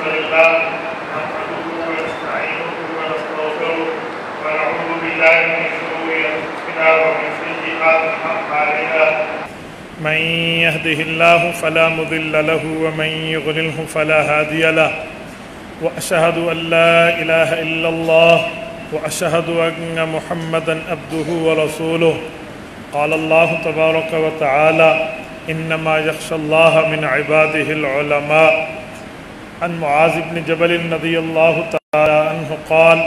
لله نحمده ونستعينه ونستغفره ونعوذ بالله من شرور أنفسنا ومن سيئات أعمالنا من يهده الله فلا مضل له ومن يضلله فلا هادي له وأشهد أن لا إله إلا الله وأشهد أن محمدا عبده ورسوله قال الله تبارك وتعالى إنما يخشى الله من عباده العلماء عن معاذ بن جبل رضي الله تعالى عنه قال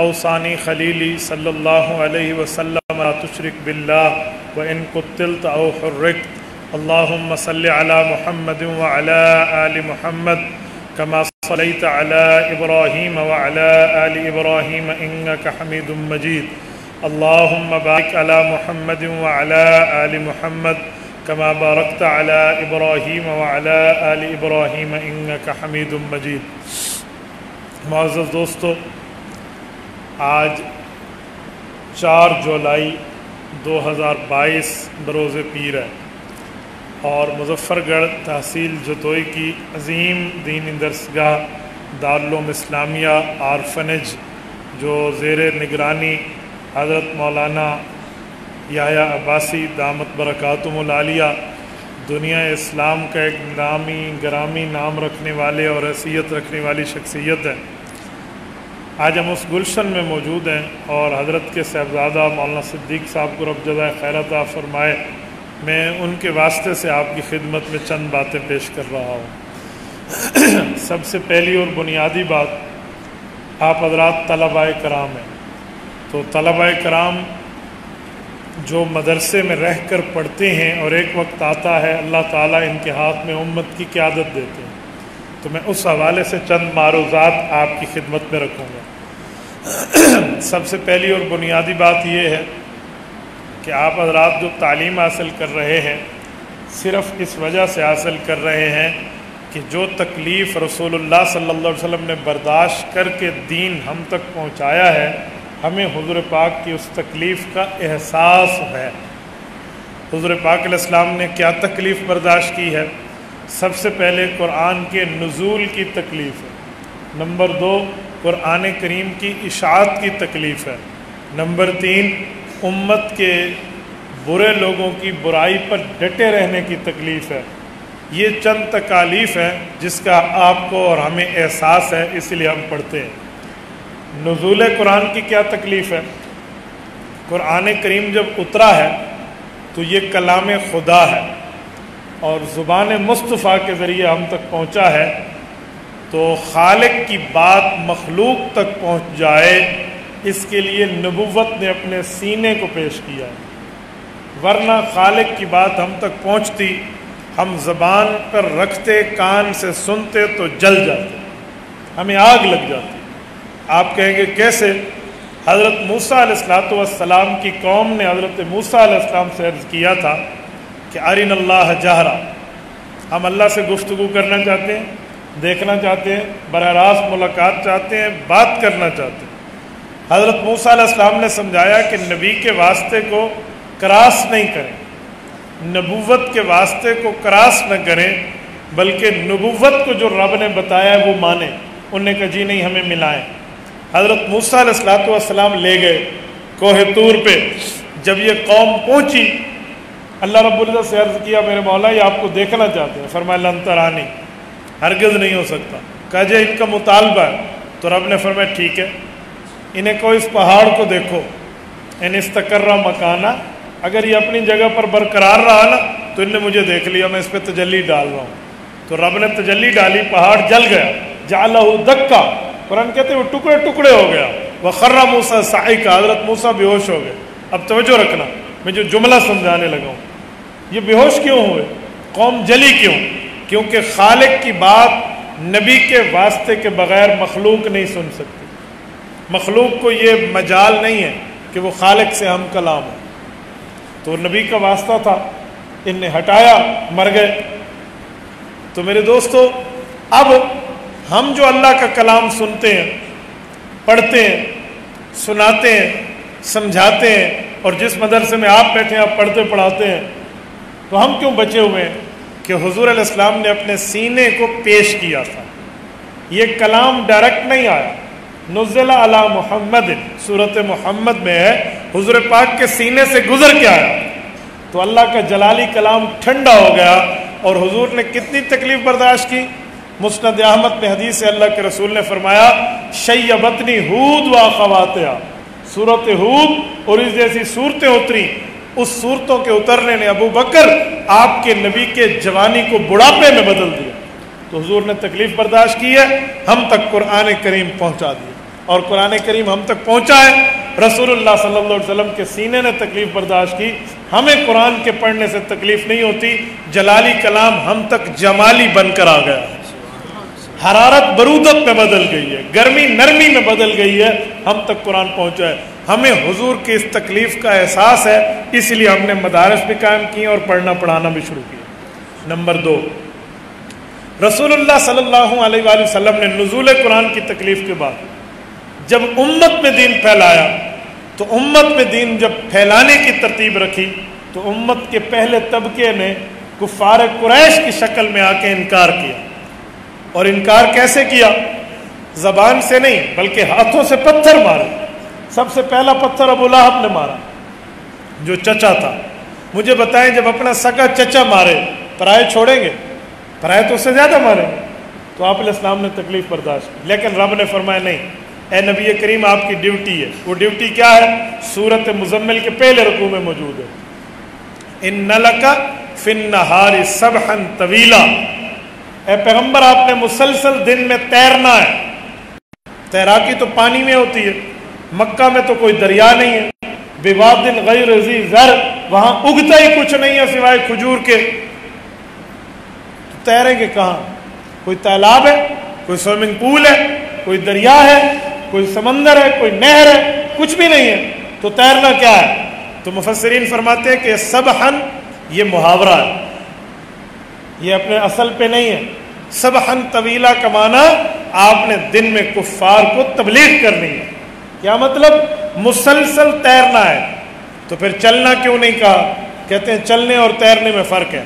أوصاني خليلي صلى الله عليه وسلم لا تشرك بالله وإن قتلت أو حرقت اللهم صل على محمد وعلى آل محمد كما صليت على إبراهيم وعلى آل إبراهيم إنك حميد مجيد اللهم بارك على محمد وعلى آل محمد كما باركت على إبراهيم وعلى آل إبراهيم إنك حميد مجيد۔ معزز دوستو، آج 4 جولائی 2022 بروز پیر ہے اور مظفر گڑھ تحصیل جتوئی کی عظیم دینی درسگاہ دارالعلوم اسلامیہ آرفنیج جو زیر نگرانی حضرت مولانا یحییٰ عباسی دامت برکاتہم العالیہ دنیا اسلام کا ایک نامی گرامی نام رکھنے والے اور حیثیت رکھنے والی شخصیت ہے۔ آج ہم اس گلشن میں موجود ہیں اور حضرت کے صاحبزادہ مولانا صدیق صاحب کو رب جزائے خیر عطا فرمائے، میں ان کے واسطے سے آپ کی خدمت میں چند باتیں پیش کر رہا ہوں۔ سب سے پہلی اور بنیادی بات، آپ حضرات طلباء کرام ہیں، تو طلباء کرام جو مدرسے میں رہ کر پڑھتے ہیں اور ایک وقت آتا ہے اللہ تعالیٰ ان کے ہاتھ میں امت کی قیادت دیتے ہیں، تو میں اس حوالے سے چند معروضات آپ کی خدمت میں رکھوں گا۔ سب سے پہلی اور بنیادی بات یہ ہے کہ آپ حضرات جو تعلیم حاصل کر رہے ہیں صرف اس وجہ سے حاصل کر رہے ہیں کہ جو تکلیف رسول اللہ صلی اللہ علیہ وسلم نے برداشت کر کے دین ہم تک پہنچایا ہے، ہمیں حضور پاک کی اس تکلیف کا احساس ہے۔ حضور پاک علیہ السلام نے کیا تکلیف برداشت کی ہے؟ سب سے پہلے قرآن کے نزول کی تکلیف ہے، نمبر 2 قرآن کریم کی اشاعت کی تکلیف ہے، نمبر 3 امت کے برے لوگوں کی برائی پر ڈٹے رہنے کی تکلیف ہے۔ یہ چند تکالیف ہیں جس کا آپ کو اور ہمیں احساس ہے، اس لیے ہم پڑھتے ہیں۔ نزول قرآن کی کیا تکلیف ہے؟ قرآن کریم جب اترا ہے تو یہ کلام خدا ہے اور زبان مصطفیٰ کے ذریعے ہم تک پہنچا ہے، تو خالق کی بات مخلوق تک پہنچ جائے اس کے لیے نبوت نے اپنے سینے کو پیش کیا ہے، ورنہ خالق کی بات ہم تک پہنچتی، ہم زبان پر رکھتے، کان سے سنتے تو جل جاتے، ہمیں آگ لگ جاتی۔ آپ کہیں گے کیسے؟ حضرت موسیٰ علیہ السلام کی قوم نے حضرت موسیٰ علیہ السلام سے عرض کیا تھا کہ ارنا اللہ جہرا، ہم اللہ سے گفتگو کرنا چاہتے ہیں، دیکھنا چاہتے ہیں، براہ راست ملاقات چاہتے ہیں، بات کرنا چاہتے ہیں۔ حضرت موسیٰ علیہ السلام نے سمجھایا کہ نبی کے واسطے کو کراس نہیں کریں، نبوت کے واسطے کو کراس نہ کریں، بلکہ نبوت کو جو رب نے بتایا ہے وہ مانیں۔ انہوں نے کہا جی نہیں، ہمیں ملائیں۔ حضرت موسیٰ علیہ السلام لے گئے کوہ طور پہ۔ جب یہ قوم پہنچی، اللہ رب العزت سے عرض کیا میرے مولا یہ آپ کو دیکھنا چاہتے ہیں، فرمایا لن ترانی، ہرگز نہیں ہو سکتا۔ کہا جی ان کا مطالبہ ہے، تو رب نے فرمایا ٹھیک ہے، انہیں کوئی اس پہاڑ کو دیکھو، ان استقرہ مکانہ، اگر یہ اپنی جگہ پر برقرار رہا نا تو ان نے مجھے دیکھ لیا، میں اس پہ تجلی ڈال رہا ہوں۔ تو رب نے تجلی ڈالی، پہاڑ جل گیا، جعلہ دکا، قرآن کہتے ہیں وہ ٹکڑے ٹکڑے ہو گیا۔ وخر موسیٰ صعقا، حضرت موسیٰ بے ہوش ہو گئے۔ اب توجہ رکھنا، میں جو جملہ سمجھانے لگا ہوں، یہ بے ہوش کیوں ہوئے؟ قوم جلی کیوں؟ کیونکہ خالق کی بات نبی کے واسطے کے بغیر مخلوق نہیں سن سکتی۔ مخلوق کو یہ مجال نہیں ہے کہ وہ خالق سے ہم کلام ہو، تو نبی کا واسطہ تھا، ان نے ہٹایا، مر گئے۔ تو میرے دوستو، اب ہم جو اللہ کا کلام سنتے ہیں، پڑھتے ہیں، سناتے ہیں، سمجھاتے ہیں، اور جس مدرسے میں آپ بیٹھے ہیں آپ پڑھتے پڑھاتے ہیں، تو ہم کیوں بچے ہوئے ہیں کہ حضور علیہ السلام نے اپنے سینے کو پیش کیا تھا۔ یہ کلام ڈائریکٹ نہیں آیا، نزل علی محمد، سورۃ محمد میں ہے، حضور پاک کے سینے سے گزر کے آیا، تو اللہ کا جلالی کلام ٹھنڈا ہو گیا، اور حضور نے کتنی تکلیف برداشت کی۔ مسند احمد میں حدیث ہے، اللہ کے رسول نے فرمایا شیبتنی ہود و اخواتہا، سورۃ ہود اور اس جیسی صورتیں اتری، اس صورتوں کے اترنے نے ابو بکر آپ کے نبی کے جوانی کو بڑھاپے میں بدل دیا۔ تو حضور نے تکلیف برداشت کی ہے، ہم تک قرآن کریم پہنچا دیا، اور قرآن کریم ہم تک پہنچا ہے۔ رسول اللہ صلی اللہ علیہ وسلم کے سینے نے تکلیف برداشت کی، ہمیں قرآن کے پڑھنے سے تکلیف نہیں ہوتی، جلالی کلام ہم تک جمالی بن کر آ گیا ہے، حرارت برودت میں بدل گئی ہے، گرمی نرمی میں بدل گئی ہے، ہم تک قرآن پہنچا ہے۔ ہمیں حضور کی اس تکلیف کا احساس ہے، اس لیے ہم نے مدارس بھی قائم کیے اور پڑھنا پڑھانا بھی شروع کیا۔ نمبر 2، رسول اللہ صلی اللہ علیہ وآلہ وسلم نے نزول قرآن کی تکلیف کے بعد جب امت میں دین پھیلایا، تو امت میں دین جب پھیلانے کی ترتیب رکھی، تو امت کے پہلے طبقے نے کفار قریش کی شکل میں آ کے انکار کیا، اور انکار کیسے کیا؟ زبان سے نہیں بلکہ ہاتھوں سے پتھر مارے۔ سب سے پہلا پتھر ابو لہب نے مارا، جو چچا تھا۔ مجھے بتائیں، جب اپنا سگا چچا مارے، پرائے چھوڑیں گے؟ پرائے تو اس سے زیادہ ماریں گے۔ تو آپ علیہ السلام نے تکلیف برداشت کی، لیکن رب نے فرمایا نہیں، اے نبی کریم آپ کی ڈیوٹی ہے۔ وہ ڈیوٹی کیا ہے؟ سورۃ مزمل کے پہلے رکوع میں موجود ہے، ان لک فی النہار سبحا طویلا، اے پیغمبر آپ نے مسلسل دن میں تیرنا ہے۔ تیراکی تو پانی میں ہوتی ہے، مکہ میں تو کوئی دریا نہیں ہے، بواد غیر ذی زرع، وہاں اگتا ہی کچھ نہیں ہے سوائے کھجور کے، تو تیریں گے کہاں؟ کوئی تالاب ہے، کوئی سوئمنگ پول ہے، کوئی دریا ہے، کوئی سمندر ہے، کوئی نہر ہے، کچھ بھی نہیں ہے، تو تیرنا کیا ہے؟ تو مفسرین فرماتے ہیں کہ سبحن یہ محاورہ ہے، یہ اپنے اصل پہ نہیں ہے۔ سبحن طویلا کا معنی آپ نے دن میں کفار کو تبلیغ کرنی ہے۔ کیا مطلب؟ مسلسل تیرنا ہے۔ تو پھر چلنا کیوں نہیں کہا؟ کہتے ہیں چلنے اور تیرنے میں فرق ہے،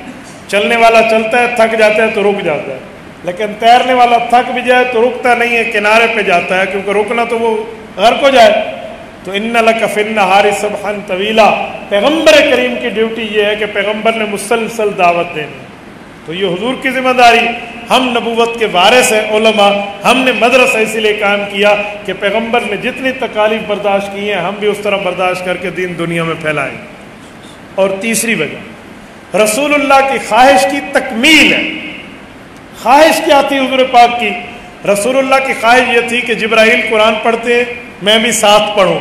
چلنے والا چلتا ہے تھک جاتا ہے تو رک جاتا ہے، لیکن تیرنے والا تھک بھی جائے تو رکتا نہیں ہے، کنارے پہ جاتا ہے، کیونکہ رکنا تو وہ غرق ہو جائے۔ تو ان لک فی النہار سبحا طویلا، پیغمبر کریم کی ڈیوٹی یہ ہے کہ پیغمبر نے مسلسل دعوت دینی، تو یہ حضور کی ذمہ داری۔ ہم نبوت کے وارث ہیں علماء، ہم نے مدرسہ اسی لیے قائم کیا کہ پیغمبر نے جتنی تکالیف برداشت کی ہیں ہم بھی اس طرح برداشت کر کے دین دنیا میں پھیلائیں۔ اور تیسری وجہ رسول اللہ کی خواہش کی تکمیل ہے۔ خواہش کیا تھی حضور پاک کی؟ رسول اللہ کی خواہش یہ تھی کہ جبرائیل قرآن پڑھتے ہیں، میں بھی ساتھ پڑھوں،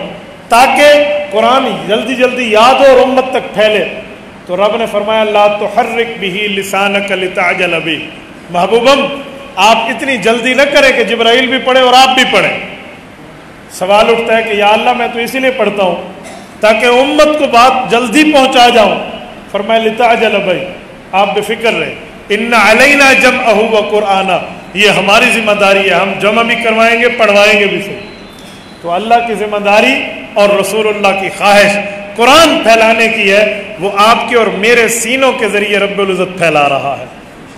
تاکہ قرآن جلدی جلدی یاد ہو اور امت تک پھیلے۔ تو رب نے فرمایا لا تحرک بہ لسانک لتعجل بہ، محبوبم آپ اتنی جلدی نہ کریں کہ جبرائیل بھی پڑھے اور آپ بھی پڑھیں۔ سوال اٹھتا ہے کہ یا اللہ میں تو اسی لیے پڑھتا ہوں تاکہ امت کو بات جلدی پہنچا جاؤں۔ فرمایا لتعجل بہ، آپ بے فکر رہیں، ان علینا جمعہ و قرآنہ، یہ ہماری ذمہ داری ہے، ہم جمع بھی کروائیں گے پڑھوائیں گے بھی صحیح۔ تو اللہ کی ذمہ داری اور رسول اللہ کی خواہش قرآن پھیلانے کی ہے، وہ آپ کے اور میرے سینوں کے ذریعے رب العزت پھیلا رہا ہے،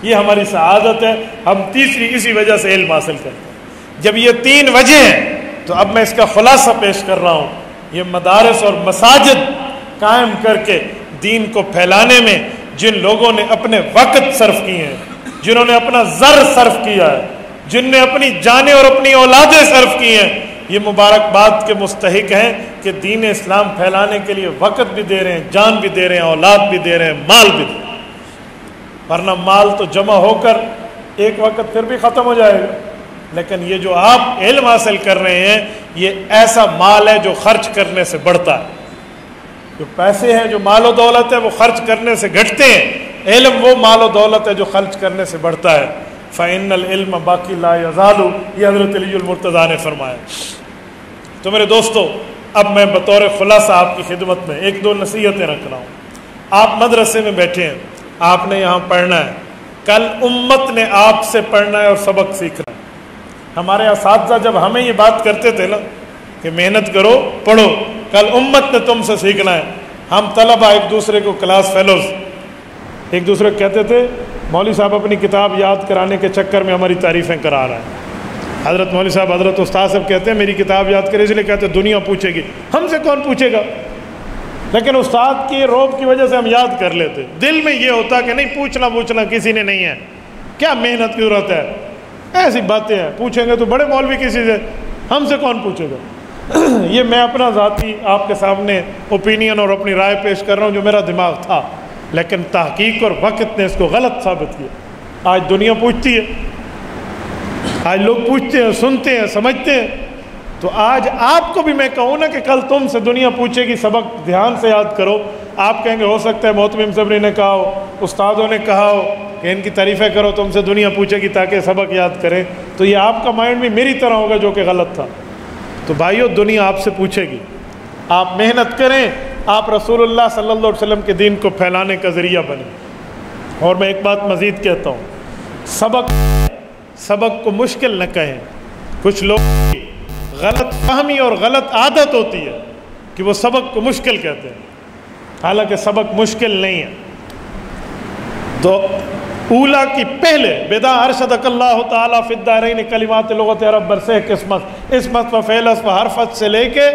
یہ ہماری سعادت ہے۔ ہم تیسری اسی وجہ سے علم حاصل کرتے ہیں۔ جب یہ تین وجہ ہیں تو اب میں اس کا خلاصہ پیش کر رہا ہوں۔ یہ مدارس اور مساجد قائم کر کے دین کو پھیلانے میں جن لوگوں نے اپنے وقت صرف کیے ہیں، جنہوں نے اپنا زر صرف کیا ہے، جن نے اپنی جانیں اور اپنی اولادیں صرف کی ہیں، یہ مبارکباد کے مستحق ہیں کہ دین اسلام پھیلانے کے لیے وقت بھی دے رہے ہیں، جان بھی دے رہے ہیں، اولاد بھی دے رہے ہیں، مال بھی دے رہے ہیں۔ ورنہ مال تو جمع ہو کر ایک وقت پھر بھی ختم ہو جائے گا، لیکن یہ جو آپ علم حاصل کر رہے ہیں یہ ایسا مال ہے جو خرچ کرنے سے بڑھتا ہے۔ جو پیسے ہیں، جو مال و دولت ہے، وہ خرچ کرنے سے گھٹتے ہیں، علم وہ مال و دولت ہے جو خرچ کرنے سے بڑھتا ہے۔ فَإِنَّ الْعِلْمَ بَاقٍ لَا يَزَالُ، یہ حضرت علی المرتضیٰ نے فرمایا۔ تو میرے دوستو، اب میں بطور خلاصہ آپ کی خدمت میں ایک دو نصیحتیں رکھ رہا ہوں۔ آپ مدرسے میں بیٹھے ہیں، آپ نے یہاں پڑھنا ہے، کل امت نے آپ سے پڑھنا ہے اور سبق سیکھنا ہے۔ ہمارے اساتذہ جب ہمیں یہ بات کرتے تھے نا کہ محنت کرو پڑھو، کل امت نے تم سے سیکھنا ہے۔ ہم طلبہ ایک دوسرے کو کلاس فیلوز ایک دوسرے کو کہتے تھے مولوی صاحب اپنی کتاب یاد کرانے کے چکر میں ہماری تعریفیں کرا رہا ہے۔ حضرت مولوی صاحب حضرت استاد صاحب کہتے ہیں میری کتاب یاد کرے، اس لیے کہتے ہیں دنیا پوچھے گی، ہم سے کون پوچھے گا؟ لیکن استاد کی روب کی وجہ سے ہم یاد کر لیتے، دل میں یہ ہوتا کہ نہیں پوچھنا کسی نے نہیں ہے، کیا محنت کی ضرورت ہے، ایسی باتیں ہیں، پوچھیں گے تو بڑے مولوی کسی سے، ہم سے کون پوچھے گا؟ یہ میں اپنا ذاتی آپ کے سامنے اوپینین اور اپنی رائے پیش کر رہا ہوں جو میرا دماغ تھا، لیکن تحقیق اور وقت نے اس کو غلط ثابت کیا۔ آج دنیا پوچھتی ہے، آج لوگ پوچھتے ہیں، سنتے ہیں، سمجھتے ہیں، تو آج آپ کو بھی میں کہوں نا کہ کل تم سے دنیا پوچھے گی، سبق دھیان سے یاد کرو۔ آپ کہیں گے ہو سکتا ہے محتمم صبری نے کہا ہو، استادوں نے کہا ہو کہ ان کی تعریفیں کرو، تم سے دنیا پوچھے گی تاکہ سبق یاد کریں، تو یہ آپ کا مائنڈ بھی میری طرح ہوگا جو کہ غلط تھا۔ تو بھائیو دنیا آپ سے پوچھے گی، آپ محنت کریں، آپ رسول اللہ صلی اللہ علیہ وسلم کے دین کو پھیلانے کا ذریعہ بنیں۔ اور میں ایک بات مزید کہتا ہوں، سبق کو مشکل نہ کہیں۔ کچھ لوگ غلط فہمی اور غلط عادت ہوتی ہے کہ وہ سبق کو مشکل کہتے ہیں، حالانکہ سبق مشکل نہیں ہے۔ تو اولا کی پہلے بدا ارشدک اللہ تعالیٰ فی الدارین کلمات لغت عرب برسہ اسمت و فعلس و حرفت سے لے کے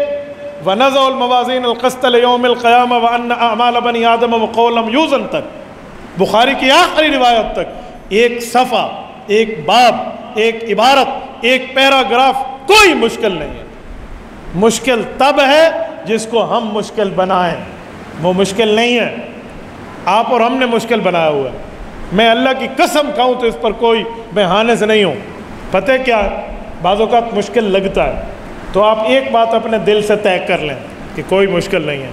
وَنَضَعُ الْمَوَازِينَ الْقِسْطَ لِيَوْمِ الْقِيَامَةِ وَأَنَّ أَعْمَالَ بَنِي آدَمَ وَقَوْلًا یوزن تک، بخاری کی آخری روایت تک ایک صفحہ، ایک باب، ایک عبارت، ایک پیراگراف کوئی مشکل نہیں ہے۔ مشکل تب ہے جس کو ہم مشکل بنائیں، وہ مشکل نہیں ہے، آپ اور ہم نے مشکل بنایا ہوا ہے۔ میں اللہ کی قسم کھاؤں تو اس پر کوئی میں ہانے سے نہیں ہوں۔ پتہ کیا ہے، بعض اوقات مشکل لگتا ہے تو آپ ایک بات اپنے دل سے طے کر لیں کہ کوئی مشکل نہیں ہے۔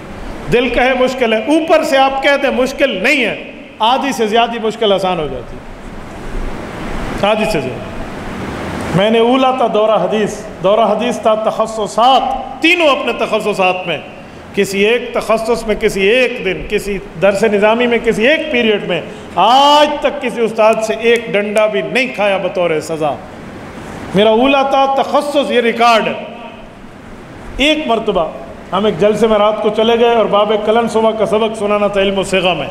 دل کہے مشکل ہے، اوپر سے آپ کہہ دیں مشکل نہیں ہے، آدھی سے زیادہ مشکل آسان ہو جاتی ہے، آدھی سے زیادہ۔ میں نے اولا تھا دورہ حدیث تھا تخصصات، تینوں اپنے تخصصات میں، کسی ایک تخصص میں، کسی ایک دن، کسی درس نظامی میں، کسی ایک پیریڈ میں آج تک کسی استاد سے ایک ڈنڈا بھی نہیں کھایا بطور سزا۔ میرا اولا تھا تخصص، یہ ریکارڈ ہے۔ ایک مرتبہ ہم ایک جلسے میں رات کو چلے گئے اور باب کلن صبح کا سبق سنانا تھا علم الصیغہ میں۔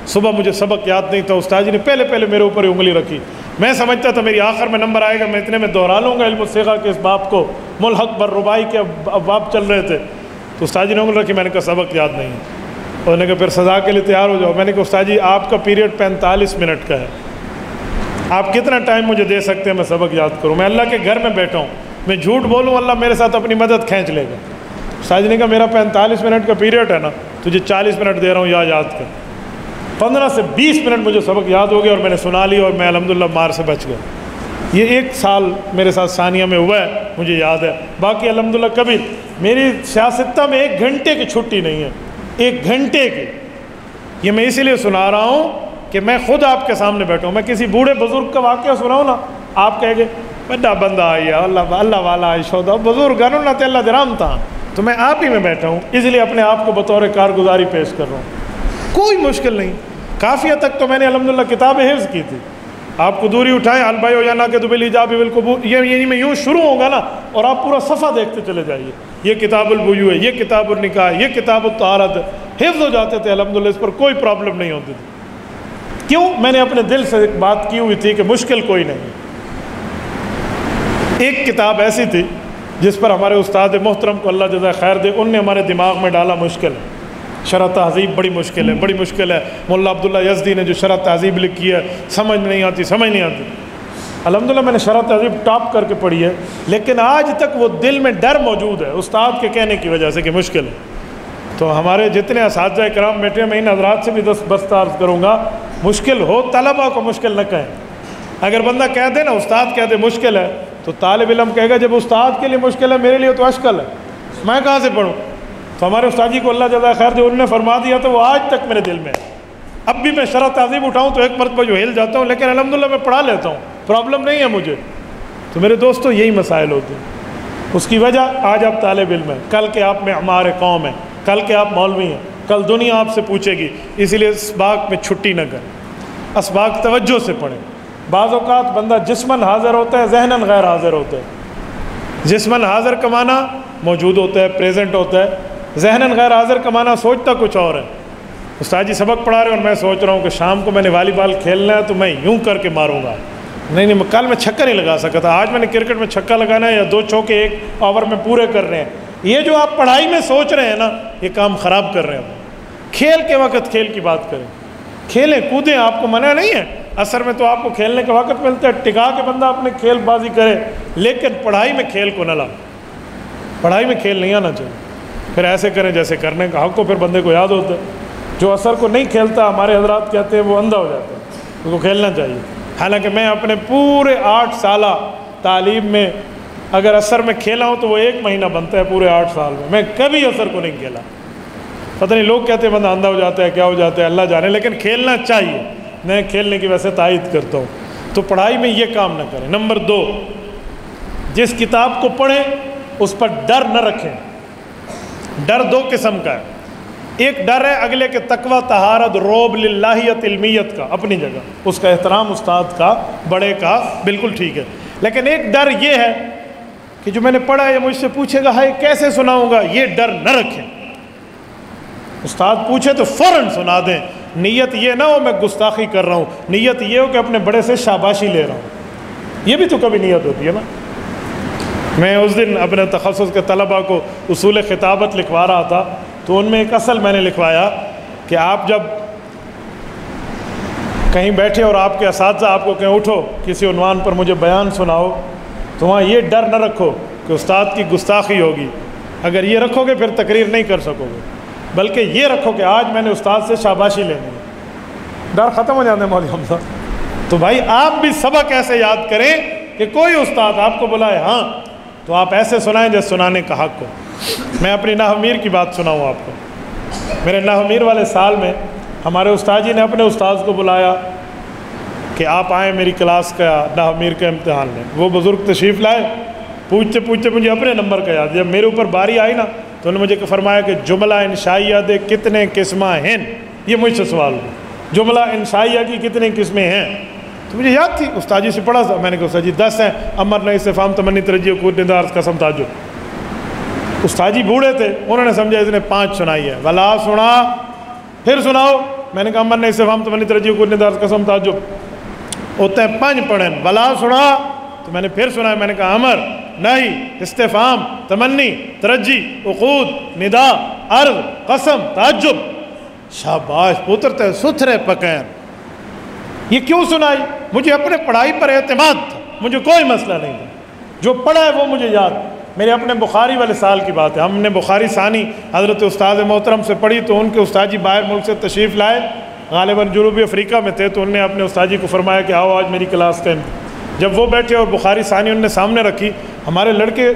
صبح مجھے سبق یاد نہیں تھا، استاد جی نے پہلے میرے اوپر انگلی رکھی، میں سمجھتا تھا میری آخر میں نمبر آئے گا، میں اتنے میں دہرا لوں گا علم الصیغہ کے اس باب کو، ملحق بالرباعی کے باب چل رہے تھے، تو استاد جی نے انگلی رکھی، میں نے کہا سبق یاد نہیں ہے۔ انہوں نے کہا پھر سزا کے لیے تیار ہو جاؤ۔ میں نے کہا استاد جی آپ کا پیریڈ 45 منٹ کا ہے، آپ کتنا ٹائم مجھے دے سکتے ہیں میں سبق یاد کروں؟ میں اللہ کے گھر میں بیٹھا ہوں، میں جھوٹ بولوں اللہ میرے ساتھ اپنی مدد کھینچ لے گا۔ استاد جی نے کہا میرا 45 منٹ کا پیریڈ ہے نا، تجھے 40 منٹ دے رہا ہوں، یاد کر۔ 15 سے 20 منٹ مجھے سبق یاد ہو گیا اور میں نے سنا لی اور میں الحمدللہ مار سے بچ گیا۔ یہ 1 سال میرے ساتھ ثانیہ میں ہوا ہے، مجھے یاد ہے، باقی الحمدللہ کبھی میری سیاستہ میں 1 گھنٹے کی چھٹی نہیں ہے، 1 گھنٹے کی۔ یہ میں اسی لیے سنا رہا ہوں کہ میں خود آپ کے سامنے بیٹھا ہوں۔ میں کسی بوڑھے بزرگ کا واقعہ سناؤں نا، آپ کہیں گے بڑا بندہ آئی ہے، اللہ والا آئی شودا بزرگ نہ تے اللہ درام تھا، تو میں آپ ہی میں بیٹھا ہوں، اس لیے اپنے آپ کو بطور کارگزاری پیش کر رہا ہوں۔ کوئی مشکل نہیں، کافیہ تک تو میں نے الحمدللہ کتاب حفظ کی تھی۔ آپ کو دوری اٹھائیں البائی ہو جانا کہ تو بالاجاب بالقبول، یہ میں یوں شروع ہوگا نا اور آپ پورا صفحہ دیکھتے چلے جائیے، یہ کتاب البیوع ہے، یہ کتاب النکاح ہے، یہ کتاب الطہارت ہے، حفظ ہو جاتے تھے الحمدللہ، اس پر کوئی پرابلم نہیں ہوتی تھی۔ کیوں؟ میں نے اپنے دل سے ایک بات کی ہوئی تھی کہ مشکل کوئی نہیں۔ ایک کتاب ایسی تھی جس پر ہمارے استاد محترم کو اللہ جزائے خیر دے، ان نے ہمارے دماغ میں ڈالا مشکل ہے، شرح تہذیب بڑی مشکل ہے، بڑی مشکل ہے۔ مولا عبداللہ یزدی نے جو شرح تہذیب لکھی ہے سمجھ نہیں آتی۔ الحمدللہ میں نے شرح تہذیب ٹاپ کر کے پڑھی ہے، لیکن آج تک وہ دل میں ڈر موجود ہے استاد کے کہنے کی وجہ سے کہ مشکل ہے۔ تو ہمارے جتنے اساتذہ کرام بیٹھے ہیں، میں ان حضرات سے بھی دست عرض کروں گا، مشکل ہو طلبہ کو مشکل نہ کہیں۔ اگر بندہ کہہ دے نا، استاد کہہ دے مشکل ہے، تو طالب علم کہے گا جب استاد کے لیے مشکل ہے میرے لیے تو اشکل ہے، میں کہاں سے پڑھوں؟ تو ہمارے استاد جی کو اللہ جزائے خیر دے، انہوں نے فرما دیا تو وہ آج تک میرے دل میں ہے۔ اب بھی میں شرح تہذیب اٹھاؤں تو ایک مرتبہ جو ہل جاتا ہوں، لیکن الحمدللہ میں پڑھا لیتا ہوں، پرابلم نہیں ہے مجھے۔ تو میرے دوستو یہی مسائل ہوتے ہیں، اس کی وجہ آج آپ طالب علم ہیں، کل کے آپ میں معمار قوم ہیں، کل کے آپ مولوی ہیں، کل دنیا آپ سے پوچھے گی، اسی لیے اسباق میں چھٹی نہ کریں، اسباق توجہ سے پڑھیں۔ بعض اوقات بندہ جسماً حاضر ہوتا ہے، ذہناً غیر حاضر ہوتا ہے۔ جسماً حاضر کا معنی موجود ہوتا ہے، پریزنٹ ہوتا ہے، ذہناً غیر حاضر کا معنی سوچتا کچھ اور ہے۔ استاد جی سبق پڑھا رہے ہیں اور میں سوچ رہا ہوں کہ شام کو میں نے والی بال کھیلنا ہے تو میں یوں کر کے ماروں گا، نہیں کل میں چھکا نہیں لگا سکا تھا، آج میں نے کرکٹ میں چھکا لگانا ہے یا 2 چوکے 1 اوور میں پورے کر رہے ہیں. یہ جو آپ پڑھائی میں سوچ رہے ہیں نا، یہ کام خراب کر رہے ہیں. کھیل کے وقت کھیل کی بات کریں، کھیلیں کودیں، آپ کو منع نہیں ہے. اثر میں تو آپ کو کھیلنے کا وقت ملتا ہے، ٹکا کے بندہ اپنے کھیل بازی کرے، لیکن پڑھائی میں کھیل کو نہ لا. پڑھائی میں کھیل نہیں آنا چاہیے. پھر ایسے کریں جیسے کرنے کا حق کو پھر بندے کو یاد ہوتا ہے. جو اثر کو نہیں کھیلتا، ہمارے حضرات کہتے ہیں وہ اندھا ہو جاتا ہے، اس کو کھیلنا چاہیے. حالانکہ میں اپنے پورے 8 سالہ تعلیم میں اگر اثر میں کھیلا ہوں تو وہ 1 مہینہ بنتا ہے پورے 8 سال میں کبھی اثر کو نہیں کھیلا. پتہ نہیں لوگ کہتے ہیں بندہ اندھا ہو جاتا ہے، کیا ہو جاتا ہے، اللہ جانے، لیکن کھیلنا چاہیے. میں کھیلنے کی ویسے تائید کرتا ہوں. تو پڑھائی میں یہ کام نہ کریں. نمبر 2، جس کتاب کو پڑھیں اس پر ڈر نہ رکھیں. ڈر 2 قسم کا ہے. ایک ڈر ہے اگلے کے تقوی، طہارت، روب، للہیت، علمیت کا، اپنی جگہ اس کا احترام استاد کا، بڑے کا، بالکل ٹھیک ہے. لیکن ایک ڈر یہ ہے کہ جو میں نے پڑھا ہے مجھ سے پوچھے گا ہائے کیسے سناؤں گا، یہ ڈر نہ رکھیں. استاد پوچھے تو فوراً سنا دیں. نیت یہ نہ ہو میں گستاخی کر رہا ہوں، نیت یہ ہو کہ اپنے بڑے سے شاباشی لے رہا ہوں. یہ بھی تو کبھی نیت ہوتی ہے نا. میں اس دن اپنے تخصص کے طلباء کو اصول خطابت لکھوا رہا تھا، تو ان میں ایک اصل میں نے لکھوایا کہ آپ جب کہیں بیٹھے اور آپ کے اساتذہ آپ کو کہیں اٹھو کسی عنوان پر مجھے بیان سناؤ، تو وہاں یہ ڈر نہ رکھو کہ استاد کی گستاخی ہوگی. اگر یہ رکھو گے پھر تقریر نہیں کر سکو گے، بلکہ یہ رکھو کہ آج میں نے استاد سے شاباشی لینی ہے. ڈر ختم ہو جاتا ہے مولوی حمزہ. تو بھائی آپ بھی سبق ایسے یاد کریں کہ کوئی استاد آپ کو بلائے ہاں تو آپ ایسے سنائیں جیسے سنانے کا حق ہو. میں اپنی نحو میر کی بات سناؤں آپ کو. میرے نحو میر والے سال میں ہمارے استاد جی نے اپنے استاذ کو بلایا کہ آپ آئیں میری کلاس کا نحو میر کے امتحان میں. وہ بزرگ تشریف لائے، پوچھتے پوچھتے مجھے اپنے نمبر کا یاد. جب میرے اوپر باری آئی نا تو انہوں نے مجھے فرمایا کہ جملہ انشائیہ دے کتنے قسمہ ہیں. یہ مجھ سے سوال ہوا، جملہ انشائیہ کی کتنی قسمیں ہیں. تو مجھے یاد تھی، استاد جی سے پڑھا تھا. میں نے کہا استاد جی 10 ہیں، امر، نئی، استفہام، تمنی، ترجیح، وقوع، نداء، قسم، تعجب. استاد جی بوڑھے تھے، انہوں نے سمجھا اس نے 5 سنائی ہے. ولا سنا، پھر سناؤ. میں نے کہا امر، نئی، استفہام، تمنی، ترجیح، وقوع، نداء، قسم، تعجب. ہوتے ہیں 5 پڑھیں. ولا سنا تو میں نے پھر سنا. میں نے کہا امر، نہیں، استفہام، تمنی، ترجیح، وقوع، نداء، عرض، قسم، تعجب. شاباش پتر تے ستھرے پکین. یہ کیوں سنائی؟ مجھے اپنے پڑھائی پر اعتماد تھا، مجھے کوئی مسئلہ نہیں تھا. جو پڑھا ہے وہ مجھے یاد. میرے اپنے بخاری والے سال کی بات ہے. ہم نے بخاری ثانی حضرت استاد محترم سے پڑھی تو ان کے استاد جی باہر ملک سے تشریف لائے، غالباً جنوبی افریقہ میں تھے. تو انہوں نے اپنے استاد جی کو فرمایا کہ آؤ آج میری کلاس کا. جب وہ بیٹھے اور بخاری ثانی انہوں نے سامنے رکھی، ہمارے لڑکے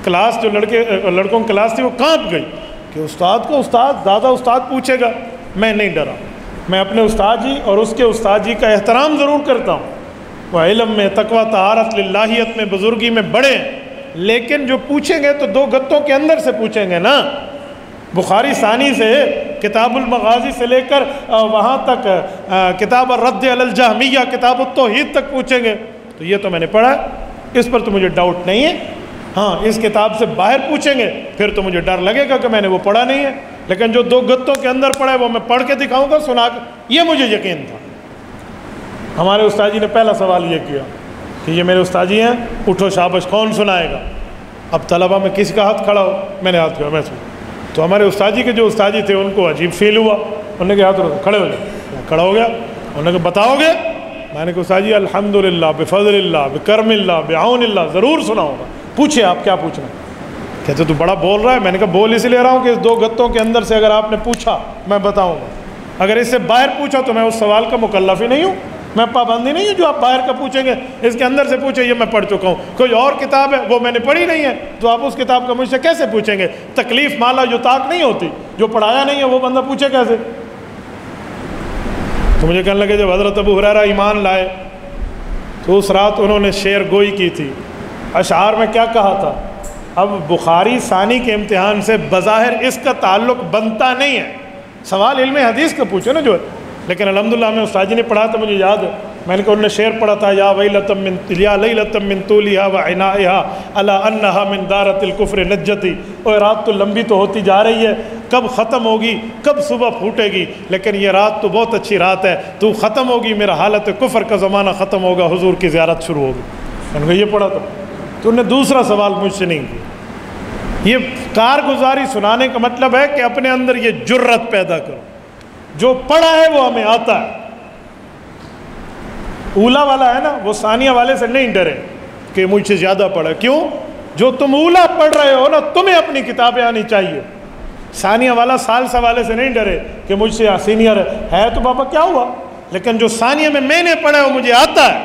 کلاس، جو لڑکوں کی کلاس تھی، وہ کانپ گئی کہ استاد کو دادا استاد پوچھے گا. میں نہیں ڈرا. میں اپنے استاد جی اور اس کے استاد جی کا احترام ضرور کرتا ہوں. وہ علم میں، تقوی، طہارت، للہیت میں، بزرگی میں بڑے ہیں، لیکن جو پوچھیں گے تو 2 گتوں کے اندر سے پوچھیں گے نا. بخاری ثانی سے کتاب المغازی سے لے کر وہاں تک کتاب الرد علی الجہمیہ، کتاب التوحید تک پوچھیں گے. تو یہ تو میں نے پڑھا ہے، اس پر تو مجھے ڈاؤٹ نہیں ہے. ہاں اس کتاب سے باہر پوچھیں گے پھر تو مجھے ڈر لگے گا کہ میں نے وہ پڑھا نہیں ہے. لیکن جو 2 گتوں کے اندر پڑھا ہے وہ میں پڑھ کے دکھاؤں گا، سنا کے. یہ مجھے یقین تھا. ہمارے استاد جی نے پہلا سوال یہ کیا کہ یہ میرے استاد جی ہیں، اٹھو شابش، کون سنائے گا. اب طلبہ میں کسی کا ہاتھ کھڑا ہو، میں نے ہاتھ کھڑا، میں سنا. تو ہمارے استاد جی کے جو استاد جی تھے ان کو عجیب فیل ہوا. انہوں نے کہا ہاتھ رکھو، کھڑے ہو جائے. کھڑا ہو گیا. انہوں نے کہا بتاؤ گے؟ میں نے کہا استاد جی الحمدللہ، بفضل اللہ، بکرم اللہ، بعون اللہ، ضرور سناؤں گا. پوچھے آپ کیا پوچھنا. کہتے تو بڑا بول رہا ہے. میں نے کہا بول اس لیے رہا ہوں کہ اس 2 گتوں کے اندر سے اگر آپ نے پوچھا میں بتاؤں گا. اگر اس سے باہر پوچھا تو میں اس سوال کا مکلف ہی نہیں ہوں. میں پابندی نہیں ہوں جو آپ باہر کا پوچھیں گے. اس کے اندر سے پوچھیں، یہ میں پڑھ چکا ہوں. کوئی اور کتاب ہے وہ میں نے پڑھی نہیں ہے تو آپ اس کتاب کا مجھ سے کیسے پوچھیں گے؟ تکلیف مالا یطاق نہیں ہوتی. جو پڑھایا نہیں ہے وہ بندہ پوچھے کیسے؟ تو مجھے کہنے لگے جب حضرت ابو ہریرہ ایمان لائے تو اس رات انہوں نے شعر گوئی کی تھی. اشعار میں کیا کہا تھا؟ اب بخاری ثانی کے امتحان سے بظاہر اس کا تعلق بنتا نہیں ہے. سوال علم حدیث کا پوچھو نا جو ہے. لیکن الحمدللہ میں استاد جی نے پڑھا تو مجھے یاد ہے. میں نے کہا انہوں نے شعر پڑھا تھا، یا ویلتم من یا لیلتم من طولها وعنائها الا انها من دارت الکفر نجتی. اور رات تو لمبی تو ہوتی جا رہی ہے، کب ختم ہوگی، کب صبح پھوٹے گی، لیکن یہ رات تو بہت اچھی رات ہے، تو ختم ہوگی، میرا حالت کفر کا زمانہ ختم ہوگا، حضور کی زیارت شروع ہوگی۔ میں نے یہ پڑھا تو انہیں دوسرا سوال مجھ سے نہیں کیا۔ یہ کارگزاری سنانے کا مطلب ہے کہ اپنے اندر یہ جرت پیدا کرو، جو پڑھا ہے وہ ہمیں آتا ہے۔ اولا والا ہے نا، وہ ثانیہ والے سے نہیں ڈرے کہ مجھ سے زیادہ پڑھا، کیوں؟ جو تم اولا پڑھ رہے ہو نا، تمہیں اپنی کتابیں آنی چاہیے۔ ثانیہ والا ثالثہ والے سے نہیں ڈرے کہ مجھ سے سینئر ہے تو بابا کیا ہوا، لیکن جو ثانیہ میں نے پڑھا ہے وہ مجھے آتا ہے۔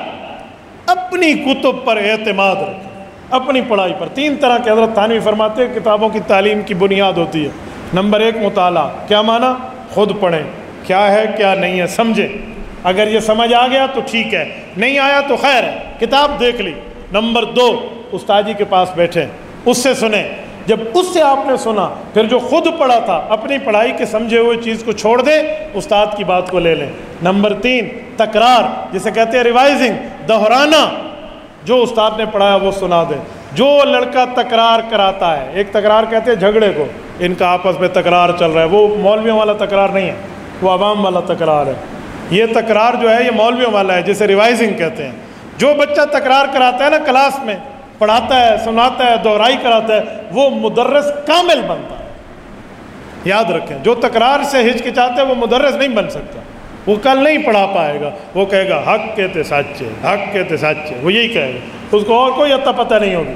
اپنی کتب پر اعتماد رکھیں، اپنی پڑھائی پر۔ 3 طرح کے حضرت تھانوی فرماتے ہیں کتابوں کی تعلیم کی بنیاد ہوتی ہے۔ نمبر 1 مطالعہ، کیا معنی؟ خود پڑھیں، کیا ہے کیا نہیں ہے سمجھیں، اگر یہ سمجھ آ گیا تو ٹھیک ہے، نہیں آیا تو خیر ہے، کتاب دیکھ لی۔ نمبر 2 استاد جی کے پاس بیٹھیں، اس سے سنیں، جب اس سے آپ نے سنا پھر جو خود پڑھا تھا اپنی پڑھائی کے سمجھے ہوئے چیز کو چھوڑ دیں، استاد کی بات کو لے لیں۔ نمبر 3 تکرار، جسے کہتے ہیں ریوائزنگ، دہرانا، جو استاد نے پڑھایا وہ سنا دیں۔ جو لڑکا تکرار کراتا ہے، ایک تکرار کہتے ہیں جھگڑے کو، ان کا آپس میں تکرار چل رہا ہے، وہ مولویوں والا تکرار نہیں ہے، وہ عوام والا تکرار ہے۔ یہ تکرار جو ہے یہ مولویوں والا ہے، جسے ریوائزنگ کہتے ہیں۔ جو بچہ تکرار کراتا ہے نا کلاس میں، پڑھاتا ہے، سناتا ہے، دہرائی کراتا ہے، وہ مدرس کامل بنتا ہے۔ یاد رکھیں، جو تکرار سے ہچکچاتا ہے وہ مدرس نہیں بن سکتا، وہ کل نہیں پڑھا پائے گا، وہ کہے گا حق کہتے سچے، حق کہتے سچے، وہ یہی کہے گا، اس کو اور کوئی عطا پتہ نہیں ہوگی۔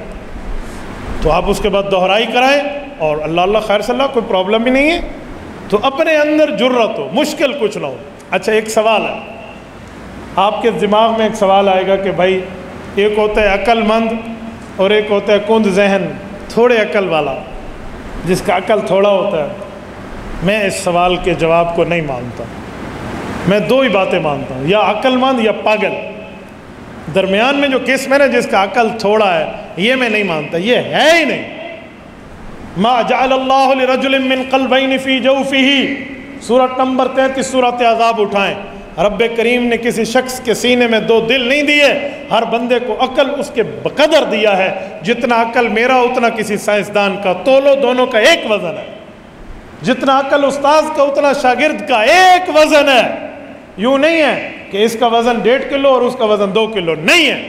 تو آپ اس کے بعد دہرائی کرائیں، اور اللہ اللہ خیر صلی اللہ، کوئی پرابلم ہی نہیں ہے۔ تو اپنے اندر جرت ہو، مشکل کچھ نہ ہو۔ اچھا ایک سوال ہے، آپ کے دماغ میں ایک سوال آئے گا کہ بھائی ایک ہوتا ہے عقل مند اور ایک ہوتا ہے کند ذہن، تھوڑے عقل والا، جس کا عقل تھوڑا ہوتا ہے۔ میں اس سوال کے جواب کو نہیں مانتا، میں 2 ہی باتیں مانتا ہوں، یا عقل مند یا پاگل۔ درمیان میں جو قسم ہے نا جس کا عقل تھوڑا ہے، یہ میں نہیں مانتا، یہ ہے ہی نہیں۔ ما جعل اللہ لرجل من قلبین فی جوفہ، سورۃ نمبر 33 سورۃ احزاب اٹھائیں۔ رب کریم نے کسی شخص کے سینے میں 2 دل نہیں دیے، ہر بندے کو عقل اس کے بقدر دیا ہے، جتنا عقل میرا اتنا کسی سائنسدان کا، تولو دونوں کا ایک وزن ہے، جتنا عقل استاذ کا اتنا شاگرد کا ایک وزن ہے۔ یوں نہیں ہے کہ اس کا وزن 1.5 کلو اور اس کا وزن 2 کلو، نہیں ہے۔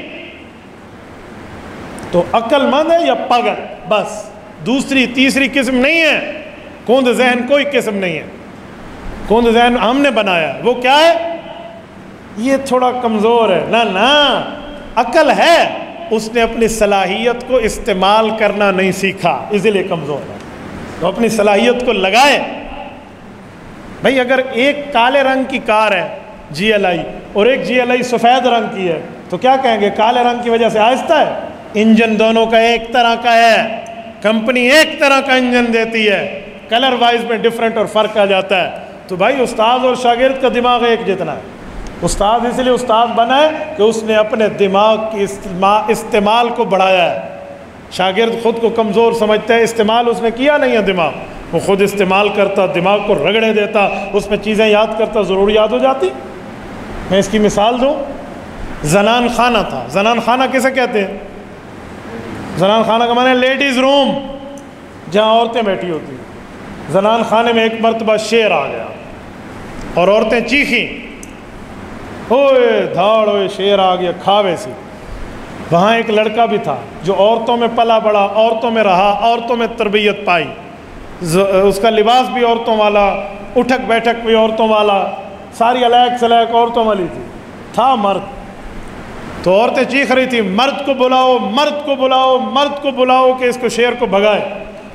تو عقل مند ہے یا پاگل، بس، دوسری تیسری قسم نہیں ہے۔ کند ذہن کوئی قسم نہیں ہے، کند ذہن ہم نے بنایا ہے۔ وہ کیا ہے؟ یہ تھوڑا کمزور ہے، نہ عقل ہے، اس نے اپنی صلاحیت کو استعمال کرنا نہیں سیکھا، اسی لیے کمزور ہے۔ تو اپنی صلاحیت کو لگائے۔ بھائی اگر ایک کالے رنگ کی کار ہے GLI اور ایک GLI سفید رنگ کی ہے، تو کیا کہیں گے؟ کالے رنگ کی وجہ سے آہستہ ہے، انجن دونوں کا ایک طرح کا ہے، کمپنی ایک طرح کا انجن دیتی ہے، کلر وائز میں ڈفرنٹ اور فرق آ جاتا ہے۔ تو بھائی استاد اور شاگرد کا دماغ ایک جتنا ہے۔ استاد اس لیے استاد بنا ہے کہ اس نے اپنے دماغ کی استعمال کو بڑھایا ہے۔ شاگرد خود کو کمزور سمجھتا ہے، استعمال اس نے کیا نہیں ہے دماغ، وہ خود استعمال کرتا، دماغ کو رگڑے دیتا، اس میں چیزیں یاد کرتا، ضرور یاد ہو جاتی۔ میں اس کی مثال دوں، زنان خانہ تھا۔ زنان خانہ کسے کہتے ہیں؟ زنان خانہ کا معنی ہے لیڈیز روم، جہاں عورتیں بیٹھی ہوتی ہیں۔ زنان خانے میں ایک مرتبہ شیر آ گیا اور عورتیں چیخیں، اوئے دھاڑ، اوئے شیر آ گیا، کھاوے سی۔ وہاں ایک لڑکا بھی تھا جو عورتوں میں پلا بڑا، عورتوں میں رہا، عورتوں میں تربیت پائی، اس کا لباس بھی عورتوں والا، اٹھک بیٹھک بھی عورتوں والا، ساری علیق سلیق عورتوں والی تھی، تھا مرد۔ تو عورتیں چیخ رہی تھی، مرد کو بلاؤ، مرد کو بلاؤ، مرد کو بلاؤ کہ اس کو شیر کو بھگائے۔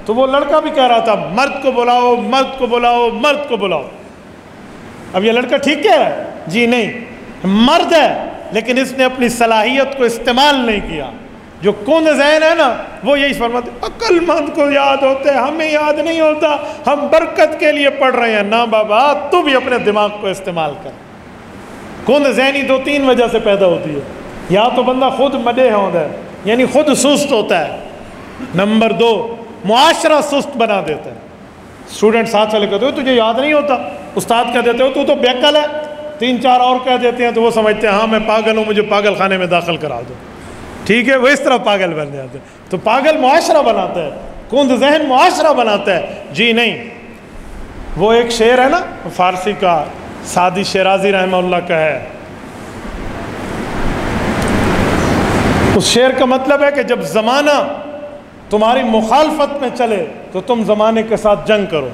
تو وہ لڑکا بھی کہہ رہا تھا، مرد کو بلاؤ، مرد کو بلاؤ، مرد کو بلاؤ۔ اب یہ لڑکا ٹھیک کہہ رہا ہے؟ جی نہیں، مرد ہے لیکن اس نے اپنی صلاحیت کو استعمال نہیں کیا۔ جو کند ذہن ہے نا وہ یہی فرماتے، عقل مند کو یاد ہوتا ہے، ہمیں یاد نہیں ہوتا، ہم برکت کے لیے پڑھ رہے ہیں۔ نہ بابا، تو بھی اپنے دماغ کو استعمال کر۔ کند ذہنی 2-3 وجہ سے پیدا ہوتی ہے، یا تو بندہ خود مدے ہوتا ہے، یعنی خود سست ہوتا ہے۔ نمبر 2، معاشرہ سست بنا دیتا ہے۔ اسٹوڈنٹ ساتھ چلے کہتے ہو تجھے یاد نہیں ہوتا، استاد کہہ دیتے ہو تو بیکل ہے، 3-4 اور کہہ دیتے ہیں تو وہ سمجھتے ہیں ہاں میں پاگل ہوں، مجھے پاگل خانے میں داخل کرا دو، ٹھیک ہے، وہ اس طرح پاگل بن جاتے ہیں۔ تو پاگل معاشرہ بناتا ہے، کند ذہن معاشرہ بناتا ہے، جی نہیں۔ وہ ایک شعر ہے نا فارسی کا، سعدی شیرازی رحمہ اللہ کا ہے، اس شعر کا مطلب ہے کہ جب زمانہ تمہاری مخالفت میں چلے تو تم زمانے کے ساتھ جنگ کرو،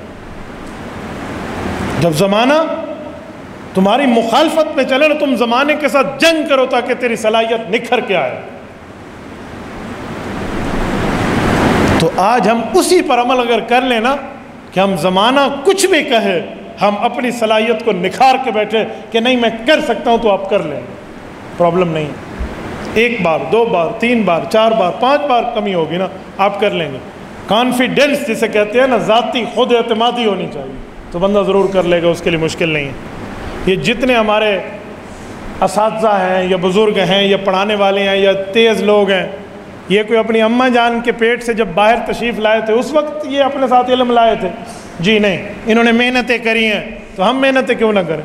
جب زمانہ تمہاری مخالفت میں چلے تو تم زمانے کے ساتھ جنگ کرو تاکہ تیری صلاحیت نکھر کے آئے۔ تو آج ہم اسی پر عمل اگر کر لیں نا کہ ہم زمانہ کچھ بھی کہے، ہم اپنی صلاحیت کو نکھار کے بیٹھے کہ نہیں میں کر سکتا ہوں، تو آپ کر لیں گے، پرابلم نہیں۔ ایک بار، دو بار، تین بار، چار بار، پانچ بار کمی ہوگی نا، آپ کر لیں گے۔ کانفیڈنس جسے کہتے ہیں نا، ذاتی خود اعتمادی ہونی چاہیے، تو بندہ ضرور کر لے گا، اس کے لیے مشکل نہیں ہے۔ یہ جتنے ہمارے اساتذہ ہیں یا بزرگ ہیں یا پڑھانے والے ہیں یا تیز لوگ ہیں، یہ کوئی اپنی اماں جان کے پیٹ سے جب باہر تشریف لائے تھے اس وقت یہ اپنے ساتھ علم لائے تھے؟ جی نہیں، انہوں نے محنتیں کری ہیں، تو ہم محنتیں کیوں نہ کریں؟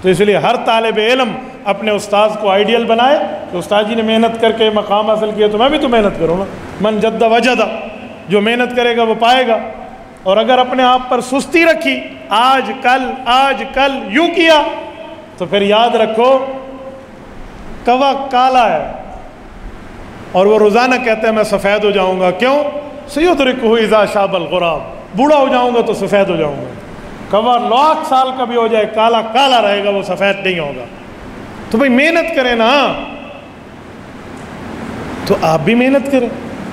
تو اس لیے ہر طالب علم اپنے استاذ کو آئیڈیل بنائے کہ استاد جی نے محنت کر کے مقام حاصل کیا تو میں بھی تو محنت کروں گا۔ من جد وجد، جو محنت کرے گا وہ پائے گا۔ اور اگر اپنے آپ پر سستی رکھی، آج کل یوں کیا، تو پھر یاد رکھو کوا کالا ہے اور وہ روزانہ کہتا ہے میں سفید ہو جاؤں گا۔ کیوں؟ سیدرکہ اذا شاب الغراب، بوڑھا ہو جاؤں گا تو سفید ہو جاؤں گا۔ کوا 1,00,000 سال کا بھی ہو جائے، کالا کالا رہے گا، وہ سفید نہیں ہوگا۔ تو بھئی محنت کریں نا، تو آپ بھی محنت کریں۔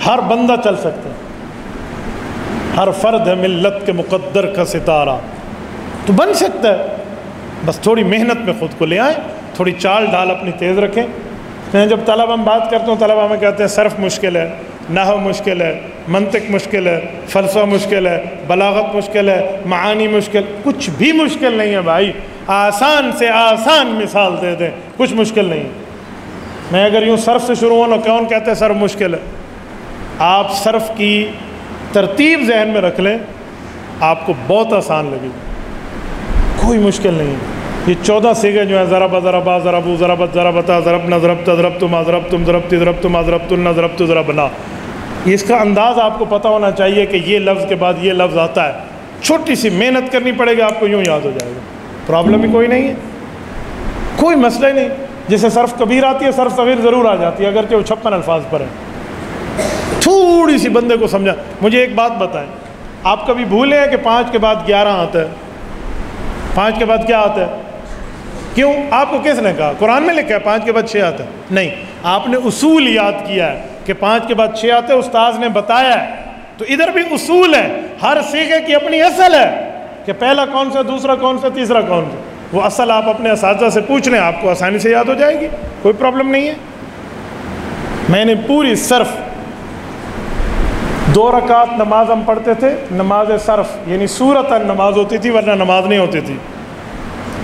ہر بندہ چل سکتا ہے، ہر فرد ہے ملت کے مقدر کا ستارہ، تو بن سکتا ہے، بس تھوڑی محنت میں خود کو لے آئیں، تھوڑی چال ڈال اپنی تیز رکھیں۔ میں جب طلبہ میں بات کرتا ہوں، طلبہ میں کہتے ہیں صرف مشکل ہے، نحو مشکل ہے، منطق مشکل ہے، فلسفہ مشکل ہے، بلاغت مشکل ہے، معانی مشکل۔ کچھ بھی مشکل نہیں ہے بھائی، آسان سے آسان مثال دے دیں، کچھ مشکل نہیں ہے۔ میں اگر یوں صرف سے شروع ہوں نا، کون کہتے ہیں صرف مشکل ہے؟ آپ صرف کی ترتیب ذہن میں رکھ لیں، آپ کو بہت آسان لگے گی، کوئی مشکل نہیں ہے۔ یہ 14 سیغے جو ہیں، ضرب ضربا ضربو ضربت ضربتا ضربنا ضربت ضربتما ضربتم ضربتی ضربتما ضربتن ضربت ضربنا، اس کا انداز آپ کو پتہ ہونا چاہیے کہ یہ لفظ کے بعد یہ لفظ آتا ہے۔ چھوٹی سی محنت کرنی پڑے گی، آپ کو یوں یاد ہو جائے گا، پرابلم ہی کوئی نہیں ہے، کوئی مسئلہ ہی نہیں۔ جیسے صرف کبیر آتی ہے، صرف صغیر ضرور آ جاتی ہے، اگرچہ وہ 56 الفاظ پر ہے۔ تھوڑی سی بندے کو سمجھا۔ مجھے ایک بات بتائیں، آپ کبھی بھولے ہیں کہ 5 کے بعد 11 آتا ہے؟ 5 کے بعد کیا آتا ہے؟ کیوں؟ آپ کو کس نے کہا؟ قرآن میں لکھا ہے 5 کے بعد 6 آتا ہے؟ نہیں، آپ نے اصول یاد کیا ہے کہ 5 کے بعد 6 آتے، استاذ نے بتایا ہے۔ تو ادھر بھی اصول ہے، ہر صیغے کی اپنی اصل ہے کہ پہلا کون سا، دوسرا کون سا، تیسرا کون سا۔ وہ اصل آپ اپنے اساتذہ سے پوچھ لیں، آپ کو آسانی سے یاد ہو جائے گی، کوئی پرابلم نہیں ہے۔ میں نے پوری صرف 2 رکعت نماز ہم پڑھتے تھے، نماز صرف، یعنی صورتاً نماز ہوتی تھی ورنہ نماز نہیں ہوتی تھی،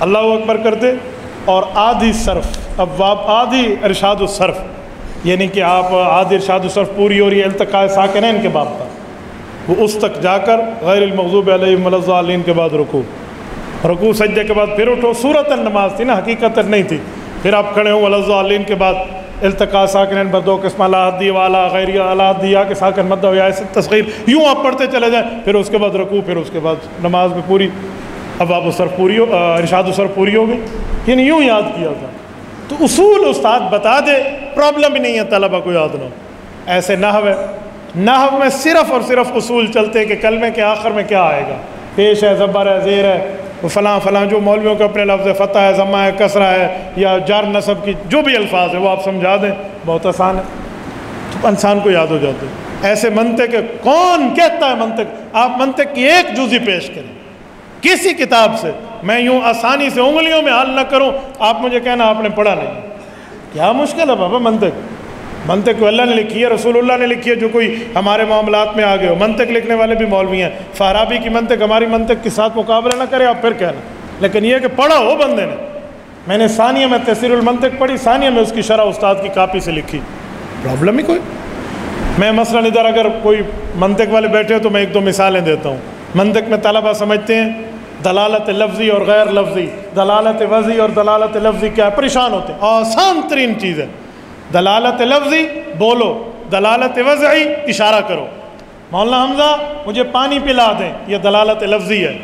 اللہ اکبر کرتے، اور آدھی صرف، اب آدھی ارشاد الصرف، یعنی کہ آپ آدھی ارشاد الصرف پوری ہو رہی ہے، التقاء ساکنین کے باب پر، وہ اس تک جا کر غیر المغضوب علیہم ولا الضالین کے بعد رکوع سجدے کے بعد پھر اٹھو۔ صورتاً نماز تھی نا، حقیقتاً نہیں تھی۔ پھر آپ کھڑے ہوں ولا الضالین کے بعد التقاء ساکنین پر 2 قسم، الا حدی والا غیر الا حدی، یا کہ ساکن مدہ ہو یا تصغیر، یوں آپ پڑھتے چلے جائیں، پھر اس کے بعد رکوع، پھر اس کے بعد نماز میں پوری ابواب الصرف پوری ہو، ارشاد الصرف پوری ہو گئی، یعنی یوں یاد کیا تھا۔ تو اصول استاد بتا دے، پرابلم ہی نہیں ہے طلبہ کو یاد نہ ہو۔ ایسے نحو ہے، نحو میں صرف اور صرف اصول چلتے کہ کلمے کے آخر میں کیا آئے گا، پیش ہے، زبر ہے، زیر ہے، فلاں فلاں، جو مولویوں کے اپنے لفظ ہے، فتح ہے، ضمہ ہے، کسرہ ہے، یا جار نصب کی جو بھی الفاظ ہے وہ آپ سمجھا دیں، بہت آسان ہے، تو انسان کو یاد ہو جاتے ہیں۔ ایسے منطق، کون کہتا ہے منطق؟ آپ منطق کی ایک جزی پیش کریں کسی کتاب سے، میں یوں آسانی سے انگلیوں میں حل نہ کروں، آپ مجھے کہنا آپ نے پڑھا نہیں۔ کیا مشکل ہے بابا منطق کو اللہ نے لکھی ہے، رسول اللہ نے لکھی ہے، جو کوئی ہمارے معاملات میں آگے ہو۔ منطق لکھنے والے بھی مولوی ہیں، فارابی کی منطق ہماری منطق کے ساتھ مقابلہ نہ کرے، آپ پھر کہنا، لیکن یہ کہ پڑھا ہو بندے نے۔ میں نے ثانیہ میں تفسیر المنطق پڑھی، ثانیہ میں اس کی شرح استاد کی کاپی سے لکھی، پرابلم ہی کوئی۔ میں مثلاً ادھر اگر کوئی منطق والے بیٹھے ہو تو میں 1-2 مثالیں دیتا ہوں۔ منطق میں طلبہ سمجھتے ہیں دلالت لفظی اور غیر لفظی، دلالت وضعی اور دلالت لفظی کیا ہے، پریشان ہوتے ہیں۔ آسان ترین چیز ہے، دلالت لفظی بولو، دلالت وضعی اشارہ کرو۔ مولانا حمزہ مجھے پانی پلا دیں، یہ دلالت لفظی ہے۔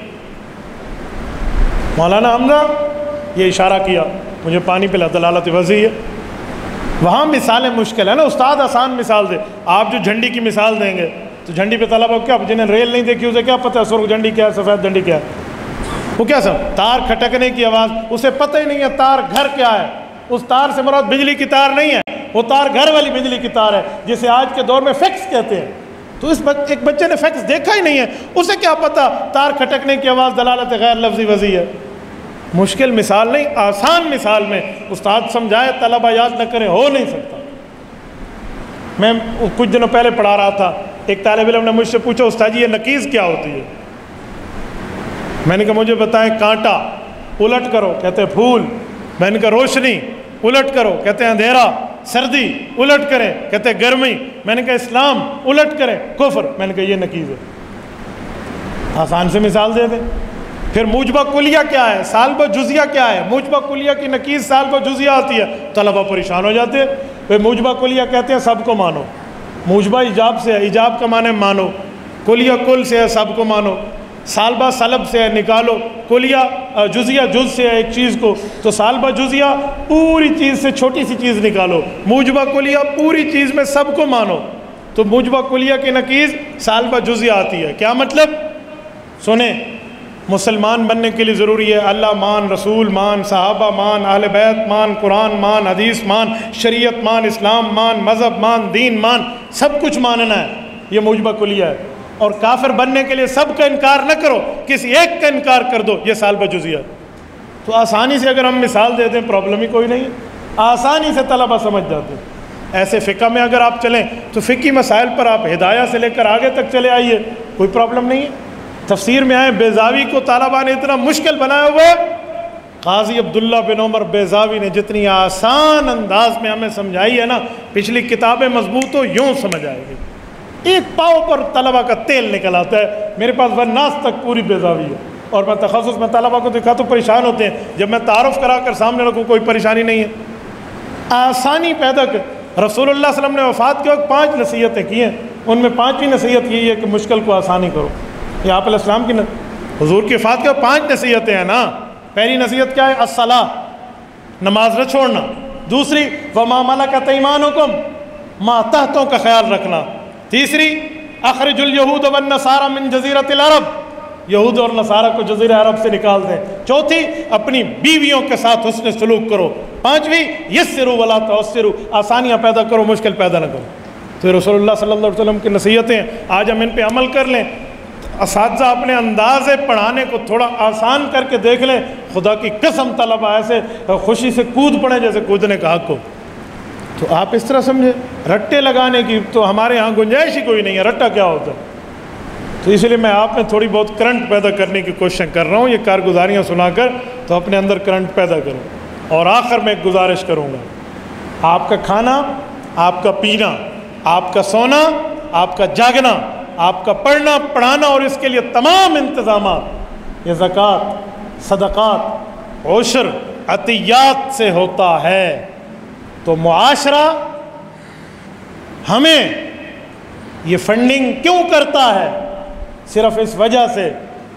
مولانا حمزہ یہ اشارہ کیا مجھے پانی پلا، دلالت وضعی ہے۔ وہاں مثالیں مشکل ہے نا، استاد آسان مثال دے، آپ جو جھنڈی کی مثال دیں گے تو جھنڈی پہ طلبہ کو کیا، جنہیں ریل نہیں دیکھی اسے کیا پتہ ہے سرخ جھنڈی کیا ہے، سفید جھنڈی کیا ہے؟ وہ کیا سب تار کھٹکنے کی آواز، اسے پتہ ہی نہیں ہے تار گھر کیا ہے۔ اس تار سے مراد بجلی کی تار نہیں ہے، وہ تار گھر والی بجلی کی تار ہے جسے آج کے دور میں فیکس کہتے ہیں۔ تو اس ایک بچے نے فیکس دیکھا ہی نہیں ہے، اسے کیا پتہ تار کھٹکنے کی آواز دلالت غیر لفظی وضعی ہے؟ مشکل مثال نہیں، آسان مثال میں استاد سمجھائے طلبہ یاد نہ کریں، ہو نہیں سکتا۔ میں کچھ دنوں پہلے پڑھا رہا تھا، ایک طالب علم نے مجھ سے پوچھا استاد جی یہ نقیض کیا ہوتی ہے؟ میں نے کہا مجھے بتائیں۔ کانٹا الٹ کرو کہتے ہیں پھول، میں نے کہا روشنی الٹ کرو کہتے ہیں اندھیرا، سردی الٹ کریں کہتے ہیں گرمی، میں نے کہا اسلام الٹ کریں کفر، میں نے کہا یہ نقیض ہے۔ آسان سے مثال دے دیں۔ پھر موجبہ کلیہ کیا ہے، سالبہ جزیہ کیا ہے؟ موجبہ کلیہ کی نقیض سالبہ جزیہ آتی ہے، طلبہ پریشان ہو جاتے ہیں۔ پھر موجبہ کلیہ کہتے ہیں سب کو مانو، موجبہ ایجاب سے ہے، ایجاب کا معنی مانو، کلیہ کل سے ہے سب کو مانو، سالبہ سلب سے ہے نکالو، کلیہ جزیہ جز سے ہے ایک چیز کو، تو سالبہ جزیہ پوری چیز سے چھوٹی سی چیز نکالو، موجبہ کلیہ پوری چیز میں سب کو مانو، تو موجبہ کلیہ کی نقیض سالبہ جزیہ آتی ہے۔ کیا مطلب؟ سنیں، مسلمان بننے کے لیے ضروری ہے اللہ مان، رسول مان، صحابہ مان، اہل بیت مان، قرآن مان، حدیث مان، شریعت مان، اسلام مان، مذہب مان، دین مان، سب کچھ ماننا ہے، یہ موجبہ کلیہ ہے۔ اور کافر بننے کے لیے سب کا انکار نہ کرو، کسی ایک کا انکار کر دو، یہ سالبہ جزیہ۔ تو آسانی سے اگر ہم مثال دے دیں پرابلم ہی کوئی نہیں ہے، آسانی سے طلبہ سمجھ جاتے ہیں۔ ایسے فقہ میں اگر آپ چلیں تو فقہی مسائل پر آپ ہدایہ سے لے کر آگے تک چلے آئیے، کوئی پرابلم نہیں ہے۔ تفسیر میں آئے، بیضاوی کو طالبہ نے اتنا مشکل بنایا ہوا ہے، قاضی عبداللہ بن عمر بیضاوی نے جتنی آسان انداز میں ہمیں سمجھائی ہے نا، پچھلی کتابیں مضبوط ہو یوں سمجھ آئے گی، ایک پاؤں پر طلبہ کا تیل نکل آتا ہے۔ میرے پاس والناس تک پوری بیضاوی ہے، اور میں تخصص میں طلبہ کو دکھا تو پریشان ہوتے ہیں، جب میں تعارف کرا کر سامنے رکھوں کوئی پریشانی نہیں ہے، آسانی پیدا کر۔ رسول اللہ صلی اللہ علیہ وسلم نے وفات کے وقت 5 نصیحتیں کی ہیں، ان میں 5ویں نصیحت یہی ہے کہ مشکل کو آسانی کرو۔ یہ آپ علیہ السلام کی حضور کی وفات کے 5 نصیحتیں ہیں نا۔ پہلی نصیحت کیا ہے؟ الصلاۃ، نماز نہ چھوڑنا۔ دوسری وما ملکت ایمانکم، ماتحتوں کا خیال رکھنا۔ تیسری اخرج الیہود والنصارى من جزیرۃ العرب، یہود اور نصارہ کو جزیرہ عرب سے نکال دیں۔ چوتھی اپنی بیویوں کے ساتھ حسن سلوک کرو۔ 5ویں یسروا ولا تعسروا، آسانیاں پیدا کرو مشکل پیدا نہ کرو۔ تو رسول اللہ صلی اللہ علیہ وسلم کی نصیحتیں آج ہم ان پہ عمل کر لیں۔ اساتذہ اپنے انداز پڑھانے کو تھوڑا آسان کر کے دیکھ لیں، خدا کی قسم طلبہ ایسے خوشی سے کود پڑیں جیسے کودنے کا حق ہو۔ تو آپ اس طرح سمجھے، رٹے لگانے کی تو ہمارے ہاں گنجائش ہی کوئی نہیں ہے، رٹا کیا ہوتا ہے؟ تو اس لیے میں آپ میں تھوڑی بہت کرنٹ پیدا کرنے کی کوشش کر رہا ہوں، یہ کارگزاریاں سنا کر تو اپنے اندر کرنٹ پیدا کروں۔ اور آخر میں ایک گزارش کروں گا، آپ کا کھانا، آپ کا پینا، آپ کا سونا، آپ کا جاگنا، آپ کا پڑھنا پڑھانا اور اس کے لیے تمام انتظامات یہ زکوٰۃ، صدقات، عشر، عطیات سے ہوتا ہے۔ تو معاشرہ ہمیں یہ فنڈنگ کیوں کرتا ہے؟ صرف اس وجہ سے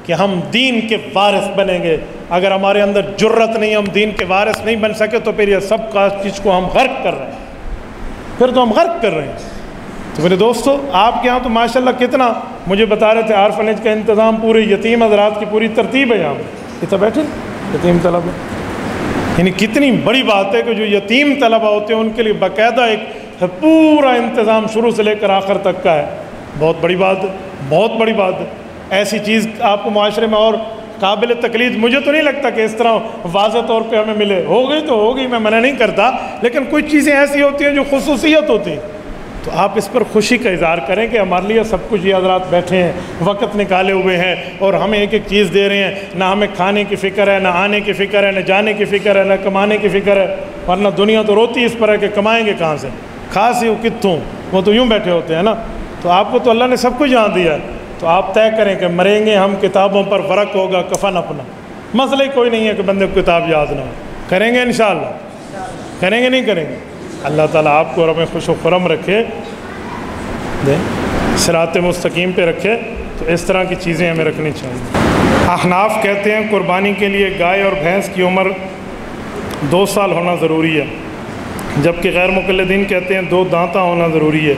کہ ہم دین کے وارث بنیں گے۔ اگر ہمارے اندر جرت نہیں، ہم دین کے وارث نہیں بن سکے تو پھر یہ سب کا چیز کو ہم غرق کر رہے ہیں، پھر تو ہم غرق کر رہے ہیں۔ تو میرے دوستو، آپ کے ہاں تو ماشاءاللہ کتنا مجھے بتا رہے تھے آرفنیج کا انتظام، پورے یتیم حضرات کی پوری ترتیب ہے یہاں پہ، کتنا بیٹھے یتیم طلبہ، یعنی کتنی بڑی بات ہے کہ جو یتیم طلبہ ہوتے ہیں ان کے لیے باقاعدہ ایک پورا انتظام شروع سے لے کر آخر تک کا ہے۔ بہت بڑی بات ہے، بہت بڑی بات ہے۔ ایسی چیز آپ کو معاشرے میں اور قابل تقلید مجھے تو نہیں لگتا کہ اس طرح واضح طور پہ ہمیں ملے، ہو گئی تو ہوگی، میں منع نہیں کرتا، لیکن کچھ چیزیں ایسی ہوتی ہیں جو خصوصیت ہوتی ہیں، تو آپ اس پر خوشی کا اظہار کریں کہ ہمارے لیے سب کچھ یہ حضرات بیٹھے ہیں، وقت نکالے ہوئے ہیں اور ہمیں ایک ایک چیز دے رہے ہیں۔ نہ ہمیں کھانے کی فکر ہے، نہ آنے کی فکر ہے، نہ جانے کی فکر ہے، نہ کمانے کی فکر ہے، ورنہ دنیا تو روتی اس پر ہے کہ کمائیں گے کہاں سے، خاص ہی کتوں، وہ تو یوں بیٹھے ہوتے ہیں نا۔ تو آپ کو تو اللہ نے سب کچھ یاد دیا ہے، تو آپ طے کریں کہ مریں گے ہم کتابوں پر، ورق ہوگا کفن اپنا۔ مسئلہ ہی کوئی نہیں ہے کہ بندے کو کتاب یاد نہ ہو، کریں گے انشاءاللہ، کریں گے نہیں کریں گے؟ اللہ تعالیٰ آپ کو اور ہمیں خوش و خرم رکھے، صراط مستقیم پہ رکھے۔ تو اس طرح کی چیزیں ہمیں رکھنی چاہیے۔ احناف کہتے ہیں قربانی کے لیے گائے اور بھینس کی عمر 2 سال ہونا ضروری ہے، جبکہ غیر مقلدین کہتے ہیں 2 دانتہ ہونا ضروری ہے۔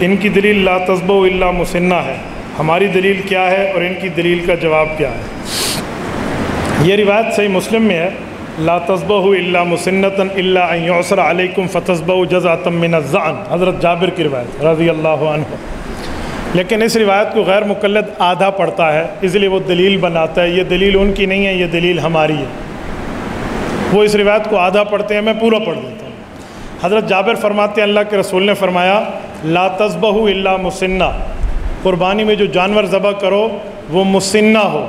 ان کی دلیل لا تذبحوا الا مسنہ ہے، ہماری دلیل کیا ہے اور ان کی دلیل کا جواب کیا ہے؟ یہ روایت صحیح مسلم میں ہے، لا تذبحوا الا مسنۃ الا ان یعصر علیکم فتذبحوا جزعۃ من الظأن، حضرت جابر کی روایت رضی اللہ عنہ۔ لیکن اس روایت کو غیر مقلد آدھا پڑھتا ہے، اس لیے وہ دلیل بناتا ہے، یہ دلیل ان کی نہیں ہے، یہ دلیل ہماری ہے۔ وہ اس روایت کو آدھا پڑھتے ہیں، میں پورا پڑھ دیتا ہوں۔ حضرت جابر فرماتے ہیں اللہ کے رسول نے فرمایا لا تذبحوا الا مسنہ، قربانی میں جو جانور ذبح کرو وہ مسنہ ہو۔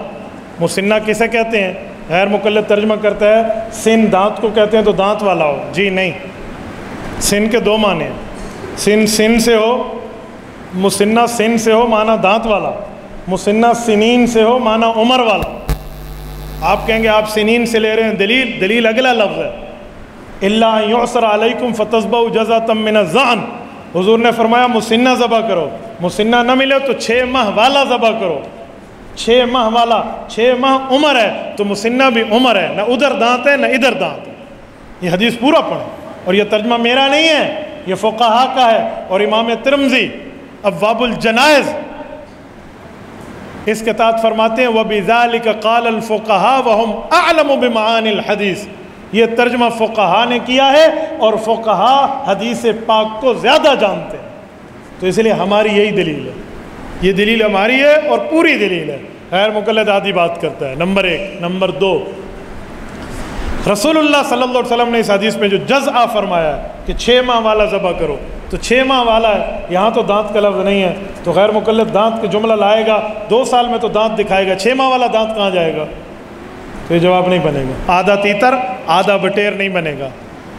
مسنہ کسے کہتے ہیں؟ غیر مقلد ترجمہ کرتا ہے سن دانت کو کہتے ہیں تو دانت والا ہو، جی نہیں، سن کے 2 معنی ہیں، سن سے ہو، مسنہ سن سے ہو معنی دانت والا، مسنہ سنین سے ہو معنی عمر والا۔ آپ کہیں گے آپ سنین سے لے رہے ہیں، دلیل اگلا لفظ ہے الا ان یعصر علیکم فتذبحوا جزعۃ من الظأن۔ حضور نے فرمایا مسنہ ذبح کرو، مسنہ نہ ملے تو 6 ماہ والا ذبح کرو، 6 ماہ والا، 6 ماہ عمر ہے تو مسنہ بھی عمر ہے، نہ ادھر دانت ہے نہ ادھر دانت ہے۔ یہ حدیث پورا پڑھیں، اور یہ ترجمہ میرا نہیں ہے، یہ فقہا کا ہے، اور امام ترمذی ابواب الجنائز اس کے تحت فرماتے ہیں وَبِذَلِكَ قَالَ الْفُقَهَاءُ وَهُمْ أَعْلَمُ بِمَعَانِ الْحَدِيثِ۔ یہ ترجمہ فقہا نے کیا ہے اور فقہا حدیث پاک کو زیادہ جانتے ہیں، تو اس لیے ہماری یہی دلیل ہے، یہ دلیل ہماری ہے اور پوری دلیل ہے۔ غیر مقلد آدھی بات کرتا ہے، نمبر 1۔ نمبر 2، رسول اللہ صلی اللہ علیہ وسلم نے اس حدیث میں جو جزع فرمایا ہے کہ 6 ماہ والا ذبح کرو، تو 6 ماہ والا ہے، یہاں تو دانت کا لفظ نہیں ہے، تو غیر مقلد دانت کا جملہ لائے گا، 2 سال میں تو دانت دکھائے گا، 6 ماہ والا دانت کہاں جائے گا؟ تو یہ جواب نہیں بنے گا۔ آدھا تیتر آدھا بٹیر نہیں بنے گا،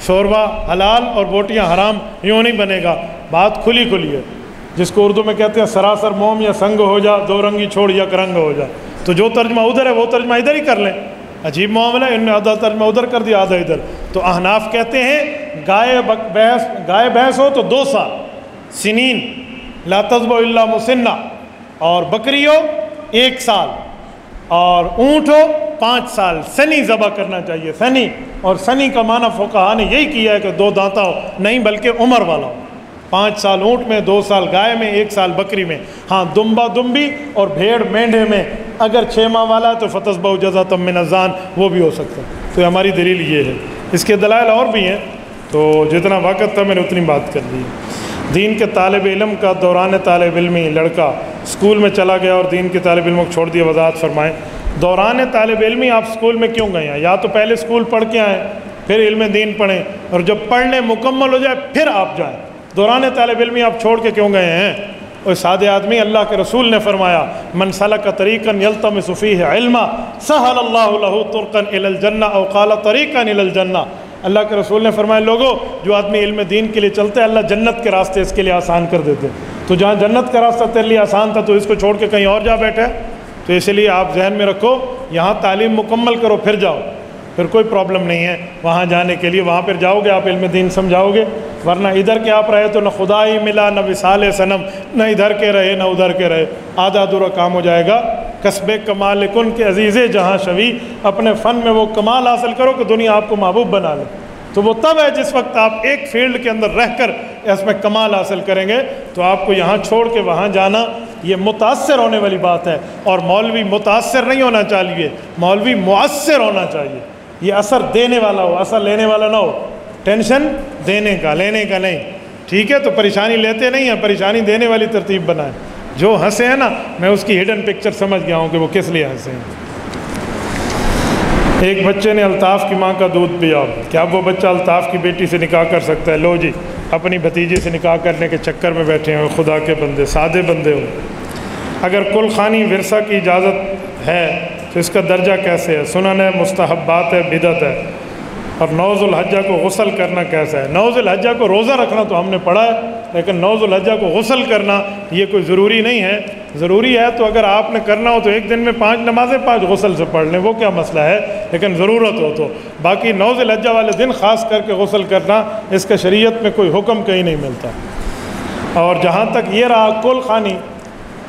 شوربہ حلال اور بوٹیاں حرام یوں نہیں بنے گا، بات کھلی ہے، جس کو اردو میں کہتے ہیں سراسر موم یا سنگ ہو جا، 2 رنگی چھوڑ یا کرنگ ہو جا، تو جو ترجمہ ادھر ہے وہ ترجمہ ادھر ہی کر لیں۔ عجیب معاملہ ہے، ان نے آدھا ترجمہ ادھر کر دیا آدھا ادھر۔ تو احناف کہتے ہیں گائے بھینس ہو تو 2 سال، سنین لا تذبحوا الا مسنہ، اور بکری ہو 1 سال، اور اونٹ ہو 5 سال، سنی ذبح کرنا چاہیے، سنی، اور سنی کا معنی فقہا نے یہی کیا ہے کہ 2 دانتہ ہو، نہیں بلکہ عمر والا ہو، 5 سال اونٹ میں، 2 سال گائے میں، 1 سال بکری میں۔ ہاں دمبا دمبی اور بھیڑ مینڈھے میں اگر 6 ماہ والا ہے تو فتذبحوا جزعۃ من الظأن، وہ بھی ہو سکتا ہے۔ تو ہماری دلیل یہ ہے، اس کے دلائل اور بھی ہیں، تو جتنا وقت تھا میں نے اتنی بات کر دی۔ دین کے طالب علم کا دوران طالب علمی لڑکا اسکول میں چلا گیا اور دین کے طالب علموں کو چھوڑ دیا، وضاحت فرمائیں۔ دوران طالب علمی آپ اسکول میں کیوں گئے ہیں؟ یا تو پہلے اسکول پڑھ کے آئیں، پھر علم دین پڑھیں، اور جب پڑھنے مکمل ہو جائے پھر آپ جائیں۔ دوران طالب علمی آپ چھوڑ کے کیوں گئے ہیں؟ اور سادے آدمی، اللہ کے رسول نے فرمایا من سلک طریقا یلتمس فیہ علما سہل اللہ لہ طرقا الی الجنہ او قال طریقا الی الجنہ۔ اللہ کے رسول نے فرمایا لوگوں، جو آدمی علم دین کے لیے چلتے اللہ جنت کے راستے اس کے لیے آسان کر دیتے، تو جہاں جنت کا راستہ تیرے لیے آسان تھا تو اس کو چھوڑ کے کہیں اور جا بیٹھے، تو اس لیے آپ ذہن میں رکھو یہاں تعلیم مکمل کرو پھر جاؤ، پھر کوئی پرابلم نہیں ہے وہاں جانے کے لیے، وہاں پھر جاؤ گے آپ علم دین سمجھاؤ گے، ورنہ ادھر کے آپ رہے تو نہ خدا ہی ملا نہ وصال صنم، نہ ادھر کے رہے نہ ادھر کے رہے، آدھا ادھورا کام ہو جائے گا۔ کسب کمال کن کے عزیز جہاں شوی، اپنے فن میں وہ کمال حاصل کرو کہ دنیا آپ کو محبوب بنا لے، تو وہ تب ہے جس وقت آپ ایک فیلڈ کے اندر رہ کر اس میں کمال حاصل کریں گے، تو آپ کو یہاں چھوڑ کے وہاں جانا یہ متاثر ہونے والی بات ہے، اور مولوی متاثر نہیں ہونا چاہیے، مولوی مؤثر ہونا چاہیے، یہ اثر دینے والا ہو، اثر لینے والا نہ ہو، ٹینشن دینے کا لینے کا نہیں، ٹھیک ہے؟ تو پریشانی لیتے نہیں ہیں، پریشانی دینے والی ترتیب بنائیں۔ جو ہنسے ہیں نا، میں اس کی ہڈن پکچر سمجھ گیا ہوں کہ وہ کس لیے ہنسے ہیں۔ ایک بچے نے الطاف کی ماں کا دودھ پیا، کیا وہ بچہ الطاف کی بیٹی سے نکاح کر سکتا ہے؟ لو جی، اپنی بھتیجی سے نکاح کرنے کے چکر میں بیٹھے ہیں خدا کے بندے، سادے بندے ہو۔ اگر کل خوانی ورثہ کی اجازت ہے تو اس کا درجہ کیسے ہے؟ سنن ہے، مستحبات ہے، بدعت ہے؟ اور 9 ذو الحجہ کو غسل کرنا کیسا ہے؟ 9 ذو الحجہ کو روزہ رکھنا تو ہم نے پڑھا ہے، لیکن 9 ذو الحجہ کو غسل کرنا یہ کوئی ضروری نہیں ہے۔ ضروری ہے تو اگر آپ نے کرنا ہو تو ایک دن میں 5 نمازیں 5 غسل سے پڑھ لیں، وہ کیا مسئلہ ہے، لیکن ضرورت ہو تو۔ باقی 9 ذو الحجہ والے دن خاص کر کے غسل کرنا، اس کا شریعت میں کوئی حکم کہیں نہیں ملتا۔ اور جہاں تک یہ رہا کل خوانی،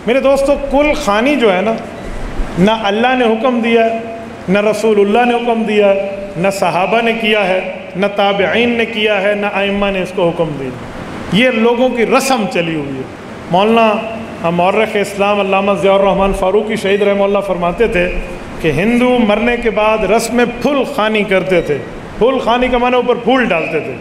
میرے دوستو کل خوانی جو ہے نا، نہ اللہ نے حکم دیا ہے، نہ رسول اللہ نے حکم دیا ہے، نہ صحابہ نے کیا ہے، نہ تابعین نے کیا ہے، نہ ائمہ نے اس کو حکم دیا۔ یہ لوگوں کی رسم چلی ہوئی ہے۔ مولانا مورخ اسلام علامہ ضیاء الرحمن فاروقی شہید رحمہ اللہ فرماتے تھے کہ ہندو مرنے کے بعد رسم پھول خوانی کرتے تھے۔ پھول خوانی کا معنی اوپر پھول ڈالتے تھے،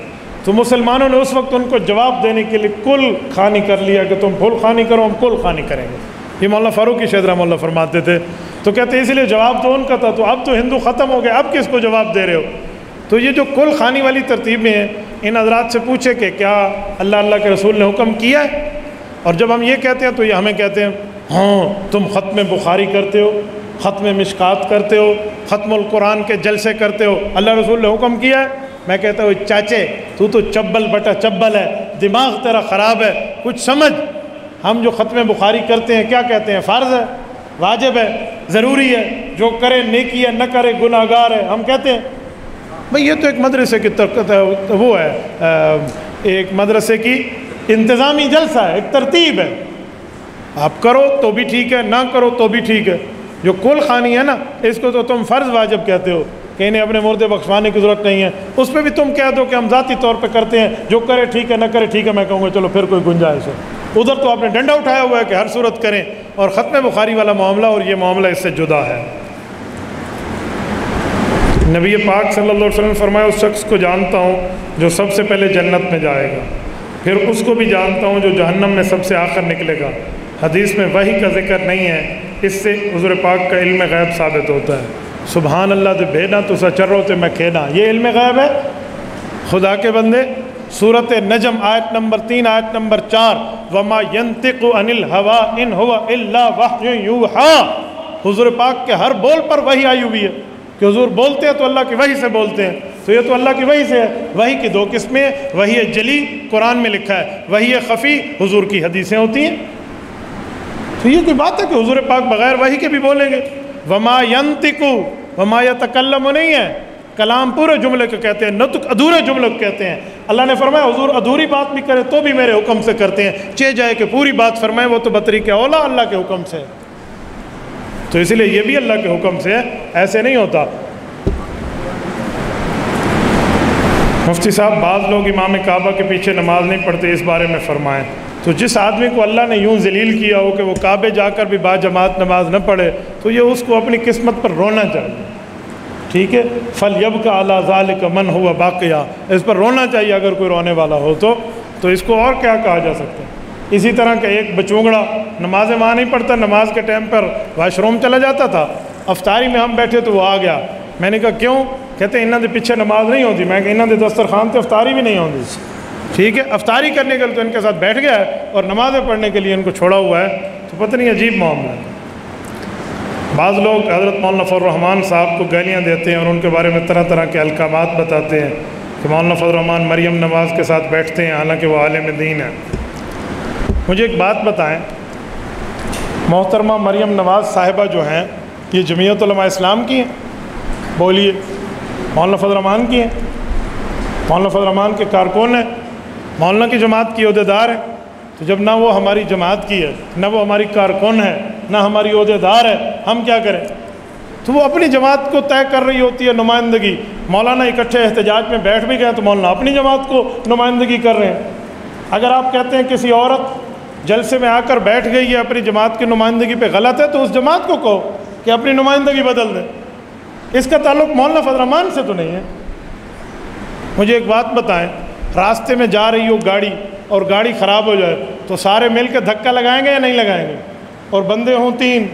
تو مسلمانوں نے اس وقت ان کو جواب دینے کے لیے کل خوانی کر لیا کہ تم پھول خوانی کرو، ہم کل خوانی کریں گے۔ یہ مولانا فاروقی شہید رحمہ اللہ فرماتے تھے۔ تو کہتے ہیں اس لیے جواب تو ان کا تھا، تو اب تو ہندو ختم ہو گئے، اب کس کو جواب دے رہے ہو؟ تو یہ جو کل خوانی والی ترتیب میں ہے، ان حضرات سے پوچھے کہ کیا اللہ کے رسول نے حکم کیا ہے؟ اور جب ہم یہ کہتے ہیں تو یہ ہمیں کہتے ہیں ہاں تم ختم بخاری کرتے ہو، ختم مشکات کرتے ہو، ختم القرآن کے جلسے کرتے ہو، اللہ رسول نے حکم کیا ہے؟ میں کہتا ہوں چاچے تو چبل بٹا چبل ہے، دماغ تیرا خراب ہے، کچھ سمجھ۔ ہم جو ختم بخاری کرتے ہیں کیا کہتے ہیں؟ فرض ہے، واجب ہے، ضروری ہے، جو کرے نیکی ہے، نہ کرے گناہ گار ہے۔ ہم کہتے ہیں بھئی یہ تو ایک مدرسے کی وہ ہے، ایک مدرسے کی انتظامی جلسہ ہے، ایک ترتیب ہے، آپ کرو تو بھی ٹھیک ہے، نہ کرو تو بھی ٹھیک ہے۔ جو کل خوانی ہے نا، اس کو تو تم فرض واجب کہتے ہو کہ انہیں اپنے مردے بخشوانے کی ضرورت نہیں ہے، اس پہ بھی تم کہہ دو کہ ہم ذاتی طور پہ کرتے ہیں، جو کرے ٹھیک ہے، نہ کرے ٹھیک ہے۔ میں کہوں گا چلو پھر کوئی گنجائش ہے۔ ادھر تو آپ نے ڈنڈا اٹھایا ہوا ہے کہ ہر صورت کریں، اور ختم بخاری والا معاملہ اور یہ معاملہ اس سے جدا ہے۔ نبی پاک صلی اللہ علیہ وسلم فرمایا اس شخص کو جانتا ہوں جو سب سے پہلے جنت میں جائے گا، پھر اس کو بھی جانتا ہوں جو جہنم میں سب سے آخر نکلے گا۔ حدیث میں وحی کا ذکر نہیں ہے، اس سے حضور پاک کا علم غیب ثابت ہوتا ہے۔ سبحان اللہ دے بھینا تو سچر ہوتے میں کھینا، یہ علم غیب ہے۔ خدا کے بندے، سورۃ نجم آیت نمبر 3 آیت نمبر 4 وما ينطق عن الهوى ان هو الا وحی یوحی، حضور پاک کے ہر بول پر وحی آئی ہوئی ہے کہ حضور بولتے ہیں تو اللہ کی وحی سے بولتے ہیں، تو یہ تو اللہ کی وحی سے ہے۔ وحی کی دو قسمیں ہیں، وحی جلی قرآن میں لکھا ہے، وحی خفی حضور کی حدیثیں ہوتی ہیں۔ تو یہ کوئی بات ہے کہ حضور پاک بغیر وحی کے بھی بولیں گے؟ وما ینطق، وما یتکلم نہیں ہے، کلام پورے جملے کو کہتے ہیں، نطق ادھورے جملے کو کہتے ہیں۔ اللہ نے فرمایا حضور ادھوری بات بھی کرے تو بھی میرے حکم سے کرتے ہیں، چہ جائے کہ پوری بات فرمائے وہ تو بطریق اولا اللہ کے حکم سے۔ تو اس لیے یہ بھی اللہ کے حکم سے ہے، ایسے نہیں ہوتا۔ مفتی صاحب بعض لوگ امام کعبہ کے پیچھے نماز نہیں پڑھتے، اس بارے میں فرمائیں۔ تو جس آدمی کو اللہ نے یوں ذلیل کیا ہو کہ وہ کعبے جا کر بھی با جماعت نماز نہ پڑھے، تو یہ اس کو اپنی قسمت پر رونا چاہیے، ٹھیک ہے؟ فَلْيَبْكَ عَلَىٰ ذَلِكَ مَنْ هُوَ بَاقِيًا، اس پر رونا چاہیے اگر کوئی رونے والا ہو تو اس کو اور کیا کہا جا سکتا ہے؟ اسی طرح کہ ایک بچونگڑا نمازیں وہاں نہیں پڑھتا، نماز کے ٹائم پر واش روم چلا جاتا تھا، افطاری میں ہم بیٹھے تو وہ آ گیا، میں نے کہا کیوں؟ کہتے ہیں انہوں نے پیچھے نماز نہیں ہوتی۔ میں کہ انہوں نے دسترخوان تے افطاری بھی نہیں ہوتی، ٹھیک ہے؟ افطاری کرنے کے لیے تو ان کے ساتھ بیٹھ گیا ہے اور نمازیں پڑھنے کے لیے ان کو چھوڑا ہوا ہے، تو پتہ نہیں عجیب معاملہ ہے۔ بعض لوگ حضرت مولانا فضل الرحمان صاحب کو گالیاں دیتے ہیں اور ان کے بارے میں طرح طرح کے القابات بتاتے ہیں کہ مولانا فضل الرحمان مریم نواز کے ساتھ بیٹھتے ہیں، حالانکہ وہ عالم دین ہے۔ مجھے ایک بات بتائیں، محترمہ مریم نواز صاحبہ جو ہیں یہ جمعیت علماء اسلام کی ہیں؟ بولیے۔ مولانا فضل الرحمان کی ہیں؟ مولانا فضل الرحمان کے کارکن ہیں، مولانا کی جماعت کی عہدیدار ہیں۔ تو جب نہ وہ ہماری جماعت کی ہے، نہ وہ ہماری کارکن ہے، نہ ہماری عہدیدار ہے، ہم کیا کریں؟ تو وہ اپنی جماعت کو طے کر رہی ہوتی ہے نمائندگی۔ مولانا اکٹھے احتجاج میں بیٹھ بھی گئے تو مولانا اپنی جماعت کو نمائندگی کر رہے ہیں۔ اگر آپ کہتے ہیں کسی عورت جلسے میں آ کر بیٹھ گئی ہے اپنی جماعت کی نمائندگی پہ غلط ہے، تو اس جماعت کو کہو کہ اپنی نمائندگی بدل دیں۔ اس کا تعلق مولانا فضل الرحمان سے تو نہیں ہے۔ مجھے ایک بات بتائیں، راستے میں جا رہی ہو گاڑی اور گاڑی خراب ہو جائے تو سارے مل کے دھکا لگائیں گے یا نہیں لگائیں گے؟ اور بندے ہوں 3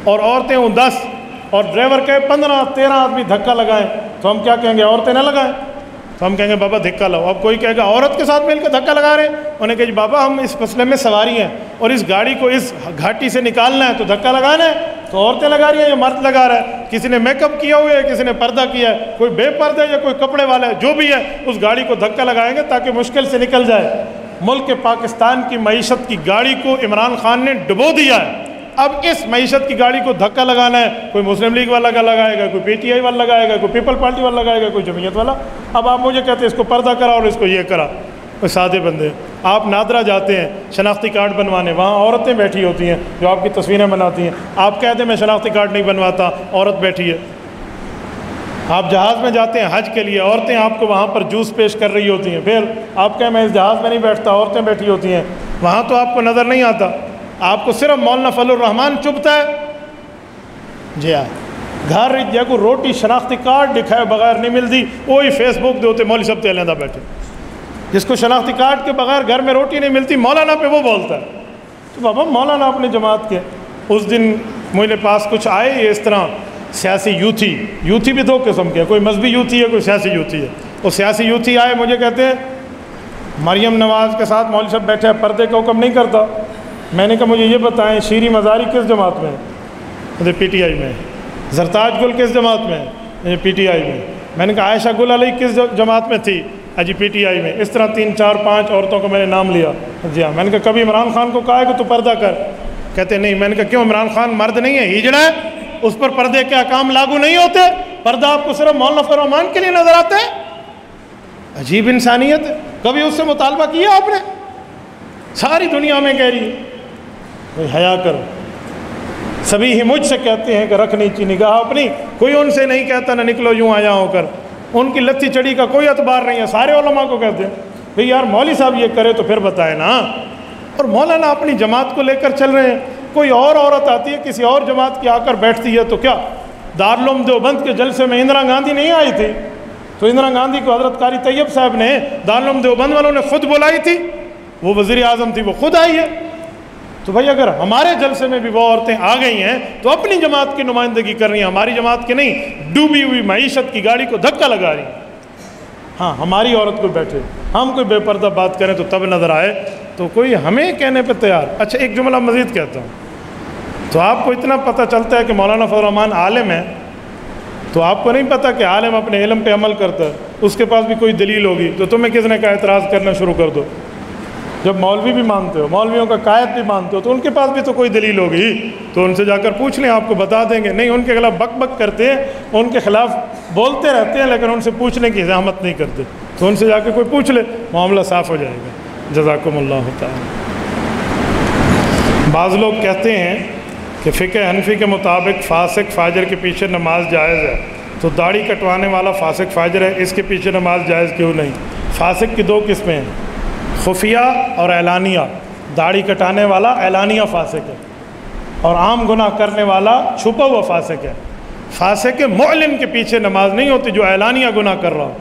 اور عورتیں ہوں 10 اور ڈرائیور کہے 15-13 آدمی دھکا لگائیں، تو ہم کیا کہیں گے؟ عورتیں نہ لگائیں، تو ہم کہیں گے بابا دھکا لاؤ۔ اب کوئی کہے گا عورت کے ساتھ مل کے دھکا لگا رہے ہیں، انہیں کہے جی بابا ہم اس مسئلے میں سواری ہیں اور اس گاڑی کو اس گھاٹی سے نکالنا ہے تو دھکا لگانا ہے، تو عورتیں لگا رہی ہیں یا مرد لگا رہا ہے؟ کسی نے میک اپ کیا ہوا ہے، کسی نے پردہ کیا ہے، کوئی بے پردہ یا کوئی کپڑے والا ہے، جو بھی ہے اس گاڑی کو دھکا لگائیں گے تاکہ مشکل سے نکل جائے۔ ملک پاکستان کی معیشت کی گاڑی کو عمران خان نے ڈبو دیا ہے، اب اس معیشت کی گاڑی کو دھکا لگانا ہے، کوئی مسلم لیگ والا کا لگائے گا، کوئی پی ٹی آئی والا لگائے گا، کوئی پیپل پارٹی والا لگائے گا، کوئی جمعیت والا۔ اب آپ مجھے کہتے ہیں اس کو پردہ کرا اور اس کو یہ کرا، وہ سادے بندے. آپ نادرا جاتے ہیں شناختی کارڈ بنوانے, وہاں عورتیں بیٹھی ہوتی ہیں جو آپ کی تصویریں بناتی ہیں. آپ کہتے ہیں میں شناختی کارڈ نہیں بنواتا, عورت بیٹھی ہے. آپ جہاز میں جاتے ہیں حج کے لیے, عورتیں آپ کو وہاں پر جوس پیش کر رہی ہوتی ہیں, پھر آپ کہیں میں اس جہاز میں نہیں بیٹھتا, عورتیں بیٹھی ہوتی ہیں, وہاں تو آپ کو نظر نہیں آتا. آپ کو صرف مولانا فضل الرحمان چبھتا ہے. جی ہاں, گھر کو روٹی شناختی کارڈ دکھائے بغیر نہیں ملتی, وہی فیس بک دے ہوتے مولوی صاحب تے علیحدہ بیٹھے. جس کو شناختی کارڈ کے بغیر گھر میں روٹی نہیں ملتی, مولانا پہ وہ بولتا ہے. تو بابا مولانا اپنی جماعت کے. اس دن میرے پاس کچھ آئے یہ اس طرح سیاسی یوتھی بھی دو قسم کے, کوئی مذہبی یوتھی ہے, کوئی سیاسی یوتھی ہے. وہ سیاسی یوتھی آئے, مجھے کہتے ہیں مریم نواز کے ساتھ مولوی صاحب بیٹھے, پردے کا حکم نہیں کرتا. میں نے کہا مجھے یہ بتائیں شیری مزاری کس جماعت میں ہے؟ پی ٹی آئی میں. زرتاج گل کس جماعت میں ہے؟ پی ٹی آئی میں. میں نے کہا عائشہ گل علیہ کس جماعت میں تھی؟ جی پی ٹی آئی میں. اس طرح 3 4 5 عورتوں کو میں نے نام لیا. جی ہاں. میں نے کہا کبھی عمران خان کو کہا ہے کہ تو پردہ کر؟ کہتے نہیں. میں نے کہا کیوں, عمران خان مرد نہیں ہے, ہجڑا ہے, اس پر پردے کے احکام لاگو نہیں ہوتے؟ پردہ آپ کو صرف مولانا فضل الرحمان کے لیے نظر آتا ہے؟ عجیب انسانیت ہے. کبھی اس سے مطالبہ کیا آپ نے؟ ساری دنیا میں کہہ رہی ہے. کوئی حیا کرو. سبھی ہی مجھ سے کہتے ہیں کہ رکھنی چاہیے نگاہ اپنی, کوئی ان سے نہیں کہتا نہ نکلو یوں آیا ہو کر. ان کی لتھی چڑی کا کوئی اعتبار نہیں ہے. سارے علماء کو کہتے ہیں بھئی یار مولوی صاحب یہ کرے تو پھر بتائے نا. اور مولانا اپنی جماعت کو لے کر چل رہے ہیں. کوئی اور عورت آتی ہے کسی اور جماعت کی, آ کر بیٹھتی ہے تو کیا دارالعلوم دیوبند کے جلسے میں اندرا گاندھی نہیں آئی تھی؟ تو اندرا گاندھی کو حضرت قاری طیب صاحب نے دارالعلوم دیوبند والوں نے خود بلائی تھی. وہ وزیر اعظم تھی, وہ خود آئی ہے. تو بھائی اگر ہمارے جلسے میں بھی وہ عورتیں آ گئی ہیں تو اپنی جماعت کی نمائندگی کر رہی ہیں, ہماری جماعت کی نہیں. ڈوبی ہوئی معیشت کی گاڑی کو دھکا لگا رہی ہیں. ہاں ہماری عورت کو بیٹھے, ہم کوئی بے پردہ بات کریں تو تب نظر آئے تو کوئی ہمیں کہنے پہ تیار. اچھا ایک جملہ مزید کہتا ہوں. تو آپ کو اتنا پتہ چلتا ہے کہ مولانا فضل الرحمان عالم ہے, تو آپ کو نہیں پتہ کہ عالم اپنے علم پہ عمل کرتا ہے, اس کے پاس بھی کوئی دلیل ہوگی. تو تمہیں کس نے کہا اعتراض کرنا شروع کر دو؟ جب مولوی بھی مانتے ہو, مولویوں کا قائد بھی مانتے ہو, تو ان کے پاس بھی تو کوئی دلیل ہوگی. تو ان سے جا کر پوچھ لیں, آپ کو بتا دیں گے. نہیں, ان کے خلاف بک بک کرتے ہیں, ان کے خلاف بولتے رہتے ہیں, لیکن ان سے پوچھنے کی زحمت نہیں کرتے. تو ان سے جا کے کوئی پوچھ لے, معاملہ صاف ہو جائے گا. جزاکم اللہ تعالی. بعض لوگ کہتے ہیں کہ فقہ حنفی کے مطابق فاسق فاجر کے پیچھے نماز جائز ہے, تو داڑھی کٹوانے والا فاسق فاجر ہے, اس کے پیچھے نماز جائز کیوں نہیں؟ فاسق کی 2 قسمیں ہیں, خفیہ اور اعلانیہ. داڑھی کٹانے والا اعلانیہ فاسق ہے, اور عام گناہ کرنے والا چھپا ہوا فاسق ہے. فاسق معلن کے پیچھے نماز نہیں ہوتی جو اعلانیہ گناہ کر رہا ہو,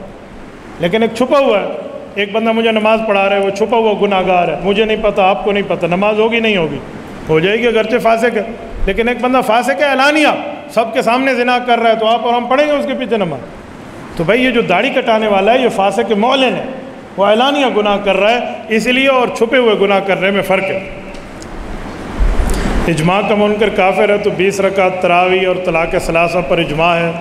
لیکن ایک چھپا ہوا ہے. ایک بندہ مجھے نماز پڑھا رہا ہے, وہ چھپا ہوا گناہ گار ہے, مجھے نہیں پتہ, آپ کو نہیں پتہ, نماز ہوگی نہیں ہوگی؟ ہو جائے گی اگرچہ فاسق ہے. لیکن ایک بندہ فاسق ہے اعلانیہ, سب کے سامنے زنا کر رہا ہے, تو آپ اور ہم پڑھیں گے اس کے پیچھے نماز؟ تو بھائی یہ جو داڑھی کٹانے والا ہے یہ فاسق معلن ہے, وہ اعلانیہ گناہ کر رہا ہے, اس لیے, اور چھپے ہوئے گناہ کرنے میں فرق ہے. اجماع کا منکر کافر ہے, تو 20 رکعت تراویح اور طلاق ثلاثہ پر اجماع ہے,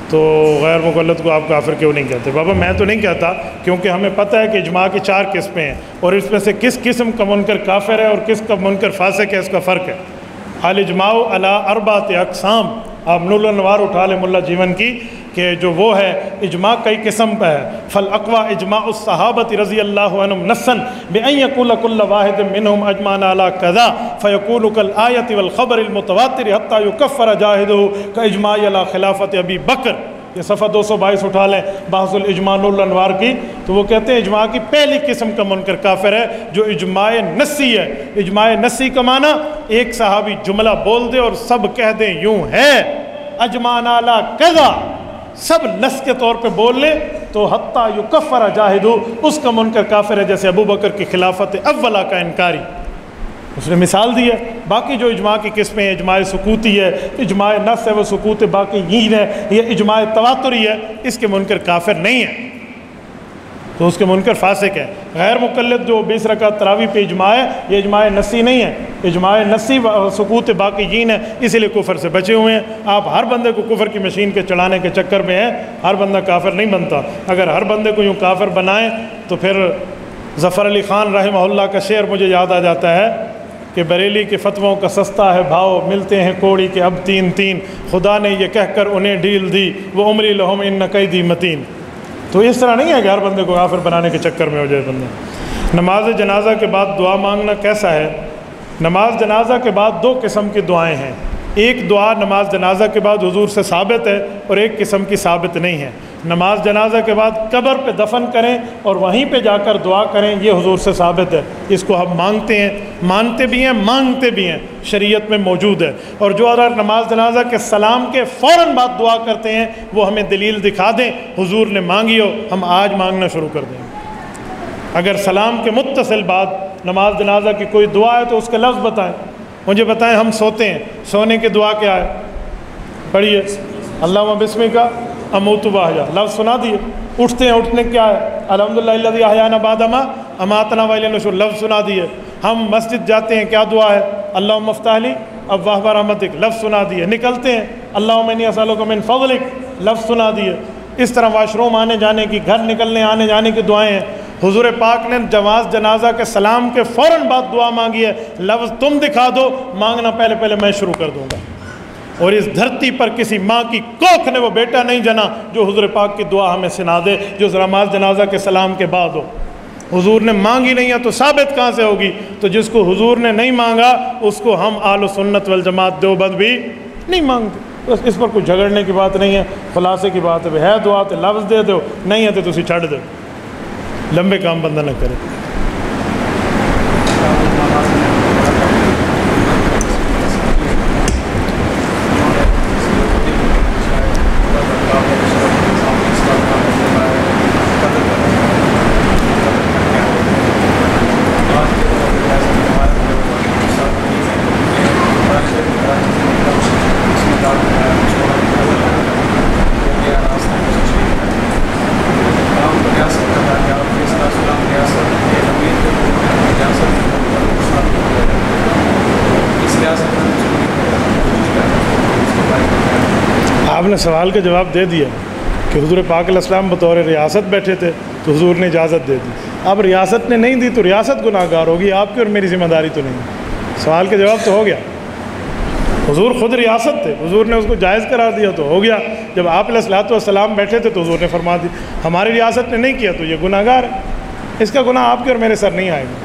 تو غیر مقلد کو آپ کافر کیوں نہیں کہتے؟ بابا میں تو نہیں کہتا, کیونکہ ہمیں پتہ ہے کہ اجماع کی 4 قسمیں ہیں, اور اس میں سے کس قسم کا منکر کافر ہے اور کس کا منکر فاسق ہے, اس کا فرق ہے. الاجماع علی 4 اقسام. آپ نور الانوار اٹھا لیں ملا جیون کی, کہ جو وہ ہے اجماع کئی قسم پہ ہے. فالاقوى اجماع الصحابۃ رضی اللہ عنہم نصا بان یقول کل واحد منهم اجمعنا علی کذا فیکون کالآیۃ والخبر المتواتر حتی یکفر جاہدہ کاجماع علی خلافت ابی بکر. یہ صفحہ 222 اٹھا لیں بحث الاجماع نور الانوار کی. تو وہ کہتے ہیں اجماع کی پہلی قسم کا منکر کافر ہے جو اجماع نصی ہے. اجماع نصی کا معنی ایک صحابی جملہ بول دے اور سب کہہ دیں یوں ہے, اجمعنا علی کذا, سب نص کے طور پہ بول لے, تو حتی یکفر جاہدو, اس کا منکر کافر ہے جیسے ابو بکر کی خلافت اولا کا انکاری. اس نے مثال دی ہے. باقی جو اجماع کی قسمیں ہیں, اجماع سکوتی ہے, اجماع نص ہے وہ سکوت باقی یین ہے, یہ اجماع تواتری ہے, اس کے منکر کافر نہیں ہے, تو اس کے منکر فاسق ہے. غیر مقلد جو 20 رکعت تراویح پہ اجماع ہے, یہ اجماع نصی نہیں ہے, اجماع نصی سکوت باقی یین ہے, اسی لیے کفر سے بچے ہوئے ہیں. آپ ہر بندے کو کفر کی مشین کے چڑھانے کے چکر میں ہیں, ہر بندہ کافر نہیں بنتا. اگر ہر بندے کو یوں کافر بنائیں تو پھر ظفر علی خان رحمہ اللہ کا شعر مجھے یاد آ جاتا ہے کہ بریلی کے فتووں کا سستا ہے بھاؤ, ملتے ہیں کوڑی کے اب 3 خدا نے یہ کہہ کر انہیں ڈھیل دی, وہ عمری لہم ان قیدی متین. تو اس طرح نہیں ہے کہ ہر بندے کو کافر بنانے کے چکر میں ہو جائے بندہ. نماز جنازہ کے بعد دعا مانگنا کیسا ہے؟ نماز جنازہ کے بعد دو قسم کی دعائیں ہیں. ایک دعا نماز جنازہ کے بعد حضور سے ثابت ہے اور ایک قسم کی ثابت نہیں ہے. نماز جنازہ کے بعد قبر پہ دفن کریں اور وہیں پہ جا کر دعا کریں، یہ حضور سے ثابت ہے. اس کو ہم مانگتے ہیں، مانتے بھی ہیں، مانگتے بھی ہیں، شریعت میں موجود ہے. اور جو اگر نماز جنازہ کے سلام کے فوراً بعد دعا کرتے ہیں وہ ہمیں دلیل دکھا دیں حضور نے مانگی ہو، ہم آج مانگنا شروع کر دیں. اگر سلام کے متصل بعد نماز جنازہ کی کوئی دعا ہے تو اس کے لفظ بتائیں. مجھے بتائیں، ہم سوتے ہیں، سونے کی دعا کیا ہے؟ پڑھیے اللہم بسمک اموت و احیا، لفظ سنا دیے. اٹھتے ہیں، اٹھنے کیا ہے؟ الحمدللہ الذی احیانا بعد ما اماتنا والیہ النشور، لفظ سنا دیے. ہم مسجد جاتے ہیں، کیا دعا ہے؟ اللہم افتح لی ابواب رحمتک، لفظ سنا دیے. نکلتے ہیں، اللہم انی اسألک من فضلک، لفظ سنا دیے. اس طرح واش روم آنے جانے کی، گھر نکلنے آنے جانے کی دعائیں ہیں. حضور پاک نے نماز جنازہ کے سلام کے فوراً بعد دعا مانگی ہے. لفظ تم دکھا دو، مانگنا پہلے میں شروع کر دوں گا. اور اس دھرتی پر کسی ماں کی کوکھ نے وہ بیٹا نہیں جنا جو حضور پاک کی دعا ہمیں سنا دے جو نماز جنازہ کے سلام کے بعد ہو. حضور نے مانگی نہیں ہے تو ثابت کہاں سے ہوگی؟ تو جس کو حضور نے نہیں مانگا اس کو ہم اہل سنت والجماعت دیوبند بھی نہیں مانگتے. بس اس پر کوئی جھگڑنے کی بات نہیں ہے، خلاصے کی بات ہے دعا تو لفظ دے دو، نہیں ہے تو تسی چھڑ دو. لمبے کام بندہ نہ کرے. آپ نے سوال کا جواب دے دیا کہ حضور پاک علیہ السلام بطور ریاست بیٹھے تھے تو حضور نے اجازت دے دی. اب ریاست نے نہیں دی تو ریاست گناہ گار ہوگی، آپ کی اور میری ذمہ داری تو نہیں. سوال کا جواب تو ہو گیا. حضور خود ریاست تھے، حضور نے اس کو جائز قرار دیا تو ہو گیا. جب آپ علیہ السلام بیٹھے تھے تو حضور نے فرما دی. ہماری ریاست نے نہیں کیا تو یہ گناہ گار ہے. اس کا گناہ آپ کے اور میرے سر نہیں آئے گا.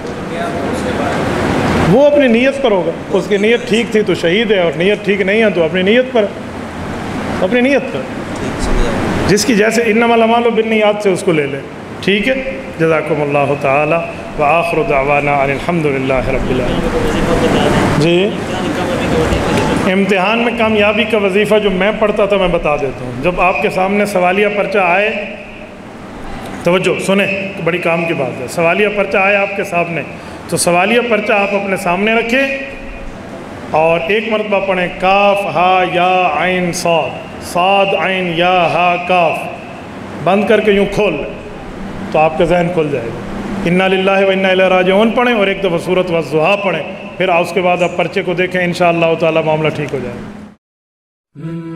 وہ اپنی نیت پر ہوگا. اس کی نیت ٹھیک تھی تو شہید ہے، اور نیت ٹھیک نہیں ہے تو اپنی نیت پر، اپنی نیت پر. جس کی جیسے انما الاعمال بالنیات سے اس کو لے لے. ٹھیک ہے، جزاکم اللہ تعالی وآخر دعوانا ان الحمدللہ رب العالمین. جی، امتحان میں کامیابی کا وظیفہ جو میں پڑھتا تھا میں بتا دیتا ہوں. جب آپ کے سامنے سوالیہ پرچہ آئے، توجہ سنیں، بڑی کام کی بات ہے. سوالیہ پرچہ آئے آپ کے سامنے تو سوالیہ پرچہ آپ اپنے سامنے رکھیں اور ایک مرتبہ پڑھیں کاف ہا یا عین صاد، صاد عین یا ہا کاف، بند کر کے یوں کھول لیں تو آپ کا ذہن کھل جائے گا. انا للہ و انا الیہ راجعون پڑھیں اور ایک دفعہ سورۃ والضحیٰ پڑھیں. پھر اس کے بعد آپ پرچے کو دیکھیں، انشاءاللہ تعالی معاملہ ٹھیک ہو جائے گا.